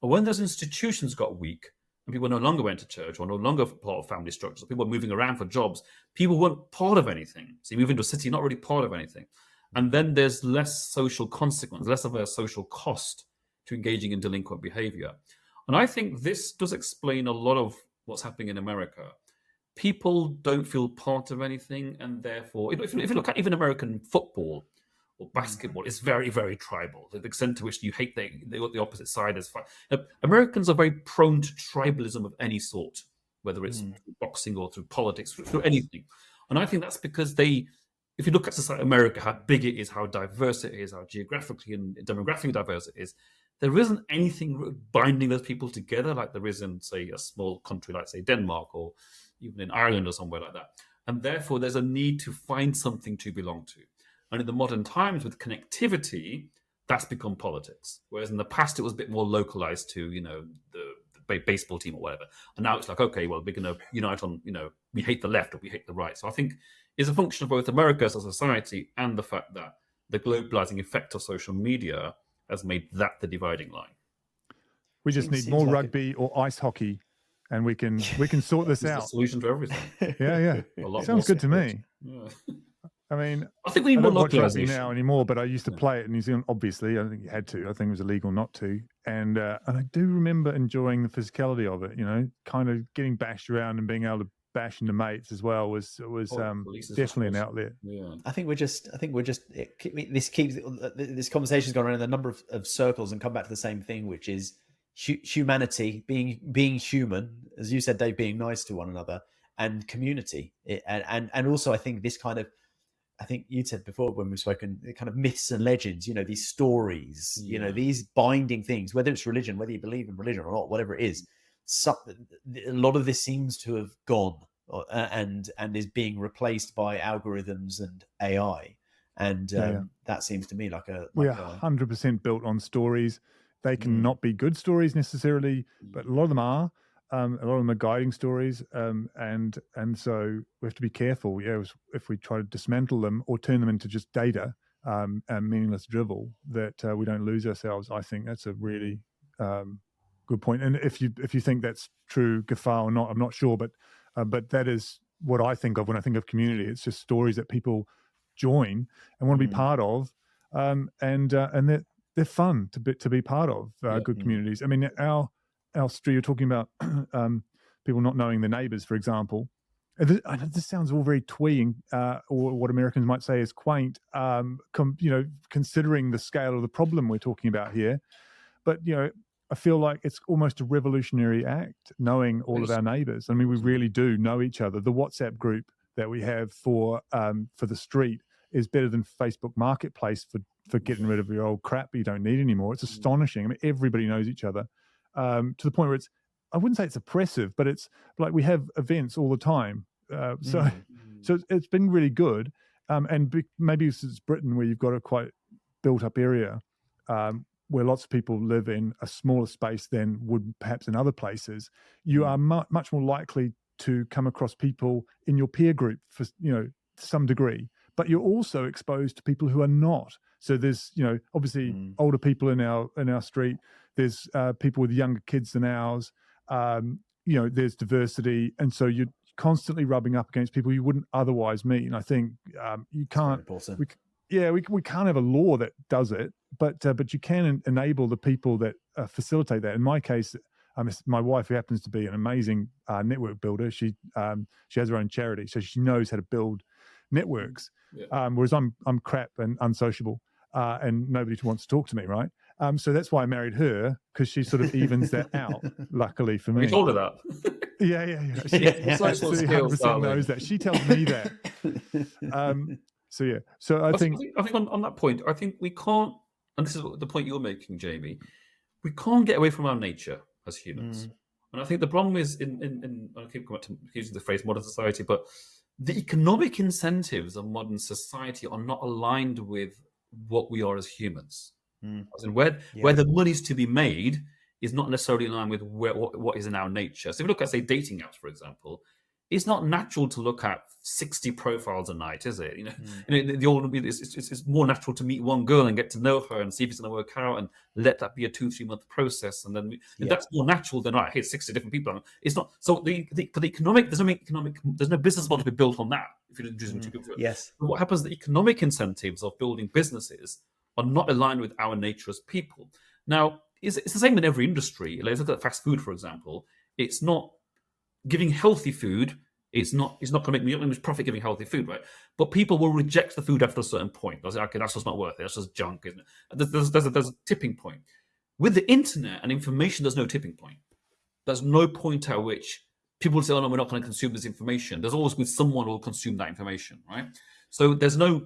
[SPEAKER 1] And when those institutions got weak, and people no longer went to church or no longer part of family structures, people were moving around for jobs, people weren't part of anything. So you move into a city, not really part of anything. And then there's less social consequence, less of a social cost to engaging in delinquent behavior. And I think this does explain a lot of what's happening in America. People don't feel part of anything, and therefore, if you look at even American football or basketball, it's very, very tribal. The extent to which you hate the opposite side is fine. Americans are very prone to tribalism of any sort, whether it's through boxing or through politics, through anything. And I think that's because if you look at society, America, how big it is, how diverse it is, how geographically and demographically diverse it is, there isn't anything binding those people together like there is in, say, a small country like, say, Denmark, or even in Ireland or somewhere like that. And therefore, there's a need to find something to belong to. And in the modern times with connectivity, that's become politics. Whereas in the past, it was a bit more localized to, the baseball team or whatever. And now it's like, okay, well, we're going to unite on, we hate the left or we hate the right. So I think it's a function of both America as a society and the fact that the globalizing effect of social media has made that the dividing line.
[SPEAKER 2] We just need more rugby or ice hockey, and we can sort this out.
[SPEAKER 1] The solution to everything.
[SPEAKER 2] Yeah. Sounds good to me.
[SPEAKER 1] Yeah.
[SPEAKER 2] I mean,
[SPEAKER 1] I think we need
[SPEAKER 2] I
[SPEAKER 1] more
[SPEAKER 2] don't watch rugby
[SPEAKER 1] localization
[SPEAKER 2] now anymore, but I used to play it in New Zealand. Obviously, I don't think you had to. I think it was illegal not to. And I do remember enjoying the physicality of it. Kind of getting bashed around and being able to bash into mates as well was definitely an outlet.
[SPEAKER 1] Yeah.
[SPEAKER 5] I think this conversation's gone around a number of circles and come back to the same thing, which is humanity, being human, as you said, Dave, being nice to one another, and community. And also, I think this kind of, I think you said before when we've spoken, kind of myths and legends, these stories, these binding things, whether it's religion, whether you believe in religion or not, whatever it is, a lot of this seems to have gone and is being replaced by algorithms and AI. And that seems to me like
[SPEAKER 2] we are 100% built on stories. They can not be good stories necessarily, but a lot of them are. A lot of them are guiding stories, and so we have to be careful. If we try to dismantle them or turn them into just data and meaningless drivel, that we don't lose ourselves. I think that's a really good point. And if you think that's true, Gafar, or not, I'm not sure, but that is what I think of when I think of community. It's just stories that people join and want to be part of, and they're fun to be part of. Good communities. I mean, our street, you're talking about people not knowing their neighbors, for example. I know this sounds all very twee, or what Americans might say is quaint, considering the scale of the problem we're talking about here. But, I feel like it's almost a revolutionary act, knowing all of our neighbors. I mean, we really do know each other. The WhatsApp group that we have for the street is better than Facebook Marketplace for getting rid of your old crap you don't need anymore. It's astonishing. I mean, everybody knows each other. To the point where I wouldn't say it's oppressive, but it's like we have events all the time. So it's been really good. Maybe it's Britain, where you've got a quite built up area where lots of people live in a smaller space than would perhaps in other places. You are much more likely to come across people in your peer group for, to some degree, but you're also exposed to people who are not. So there's, obviously older people in our street. There's people with younger kids than ours. There's diversity. And so you're constantly rubbing up against people you wouldn't otherwise meet. And I think you can't, we can't have a law that does it, but you can enable the people that facilitate that. In my case, my wife, who happens to be an amazing network builder, she has her own charity, so she knows how to build networks. Whereas I'm crap and unsociable, and nobody wants to talk to me, right? So that's why I married her, because she sort of evens that out. Luckily for me,
[SPEAKER 1] we told her that.
[SPEAKER 2] Yeah. She absolutely 100% knows that. She tells me that. So I think
[SPEAKER 1] on that point, I think we can't, and this is the point you're making, Jamie. We can't get away from our nature as humans. And I think the problem is I keep coming to using the phrase modern society, but the economic incentives of modern society are not aligned with what we are as humans. And where the money's to be made is not necessarily in line with what is in our nature. So if you look at, say, dating apps, for example, it's not natural to look at 60 profiles a night, is it? It's more natural to meet one girl and get to know her and see if it's going to work out, and let that be a 2-3 month process. And then that's more natural than, I hate 60 different people. It's not. So for the economic, there's no business model to be built on that. If you're introducing two people.
[SPEAKER 5] Yes.
[SPEAKER 1] But what happens? The economic incentives of building businesses are not aligned with our nature as people. Now, it's the same in every industry. Let's look at fast food, for example. It's not giving healthy food. It's not going to make much profit giving healthy food, right? But people will reject the food after a certain point. They'll say, okay, that's just not worth it. That's just junk, isn't it? There's a tipping point. With the internet and information, there's no tipping point. There's no point at which people say, oh, no, we're not going to consume this information. There's always with someone who will consume that information, right? So there's no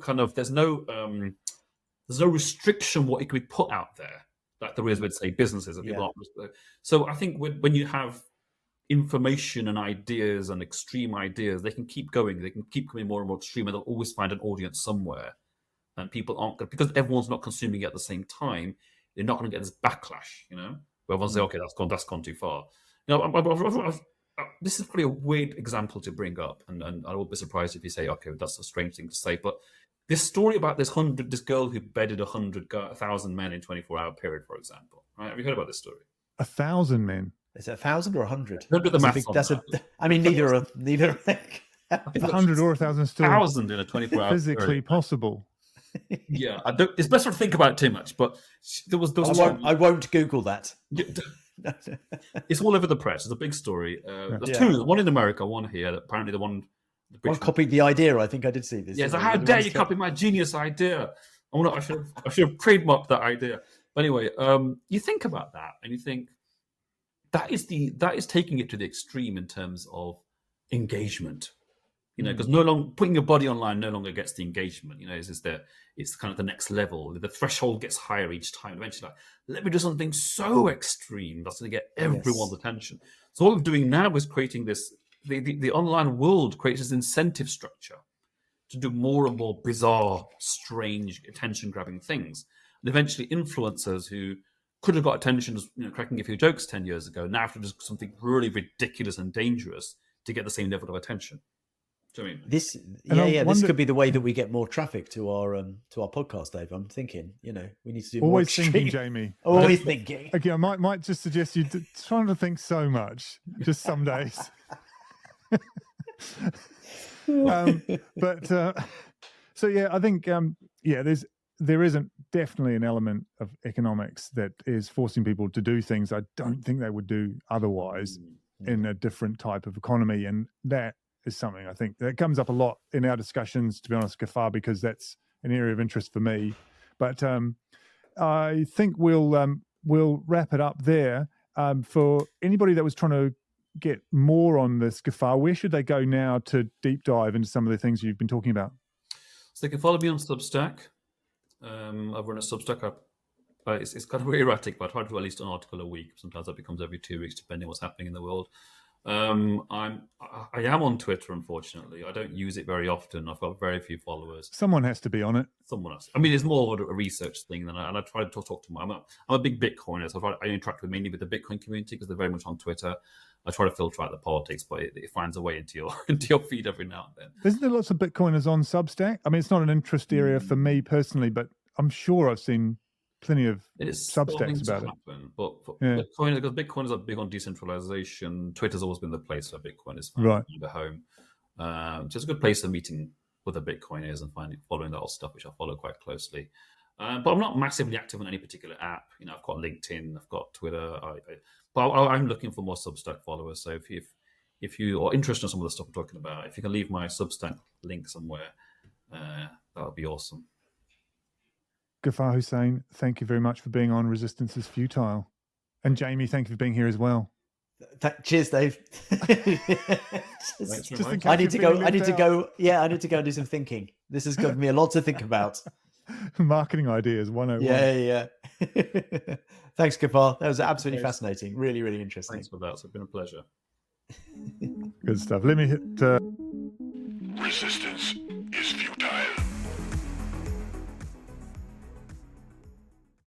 [SPEAKER 1] restriction what it could be put out there, like there is with, say, businesses and people aren't. So I think when you have information and ideas and extreme ideas, they can keep going. They can keep coming more and more extreme, and they'll always find an audience somewhere. And people aren't going to, because everyone's not consuming it at the same time, they're not going to get this backlash, where everyone say, okay, that's gone too far. This is probably a weird example to bring up, and I will be surprised if you say, okay, that's a strange thing to say, but this story about this girl who bedded 1,000 men in 24-hour period, for example, right? Have you heard about this story?
[SPEAKER 2] 1,000 men.
[SPEAKER 5] Is it 1,000 or 100?
[SPEAKER 1] Don't do the maths on that.
[SPEAKER 5] I mean, neither.
[SPEAKER 2] 100 or 1,000 is still
[SPEAKER 1] 1,000 in a 24-hour
[SPEAKER 2] physically
[SPEAKER 1] period.
[SPEAKER 2] possible.
[SPEAKER 1] Yeah, it's best not to think about it too much. But there was
[SPEAKER 5] I won't Google that.
[SPEAKER 1] It's all over the press. It's a big story. There's two, one in America, one here. Apparently, one
[SPEAKER 5] copied the idea. I think I did see this.
[SPEAKER 1] Yeah, so how dare you copy my genius idea? I should have trademarked that idea. But anyway, you think about that, and you think that is taking it to the extreme in terms of engagement. Because no longer putting your body online no longer gets the engagement. It's kind of the next level. The threshold gets higher each time. Eventually, let me do something so extreme that's going to get everyone's attention. So what we're doing now is creating this. The online world creates this incentive structure to do more and more bizarre, strange, attention-grabbing things. And eventually, influencers who could have got attention, cracking a few jokes 10 years ago, now have to do something really ridiculous and dangerous to get the same level of attention.
[SPEAKER 5] This could be the way that we get more traffic to our podcast, Dave. I'm thinking, we need to do
[SPEAKER 2] always
[SPEAKER 5] more
[SPEAKER 2] thinking, Jamie.
[SPEAKER 5] Always thinking.
[SPEAKER 2] Okay, I might just suggest you trying to think so much. Just some days. So yeah, I think there isn't definitely an element of economics that is forcing people to do things I don't think they would do otherwise in a different type of economy, and that is something I think that comes up a lot in our discussions, to be honest, Gafar, because that's an area of interest for me. But I think we'll wrap it up there. For anybody that was trying to get more on this, Gafar, where should they go now to deep dive into some of the things you've been talking about?
[SPEAKER 1] So they can follow me on Substack. I've run a Substack. It's kind of very erratic, but I try to do at least an article a week. Sometimes that becomes every 2 weeks, depending on what's happening in the world. I am on Twitter, unfortunately. I don't use it very often. I've got very few followers.
[SPEAKER 2] Someone has to be on it.
[SPEAKER 1] Someone else. I mean, it's more a research thing and I try to talk to I'm a big Bitcoiner, so I interact mainly with the Bitcoin community because they're very much on Twitter. I try to filter out the politics, but it finds a way into your feed every now and then.
[SPEAKER 2] Isn't there lots of Bitcoiners on Substack? I mean, it's not an interest area for me personally, but I'm sure I've seen plenty of Substacks about it.
[SPEAKER 1] But Bitcoiners are big on decentralization. Twitter's always been the place where Bitcoiners
[SPEAKER 2] find
[SPEAKER 1] the home. Just a good place for meeting other Bitcoiners and following that whole stuff, which I follow quite closely. But I'm not massively active on any particular app. I've got LinkedIn, I've got Twitter. But I'm looking for more Substack followers. So if you are interested in some of the stuff we're talking about, if you can leave my Substack link somewhere, that would be awesome.
[SPEAKER 2] Gafar Hussain, thank you very much for being on Resistance is Futile. And Jamie, thank you for being here as well.
[SPEAKER 5] Cheers, Dave. I need to go. Yeah, I need to go and do some thinking. This has given me a lot to think about.
[SPEAKER 2] Marketing ideas 101.
[SPEAKER 5] Yeah. Thanks, Gafar. That was absolutely fascinating. Really, really interesting.
[SPEAKER 1] Thanks for that. It's been a pleasure.
[SPEAKER 2] Good stuff. Let me hit...
[SPEAKER 3] Resistance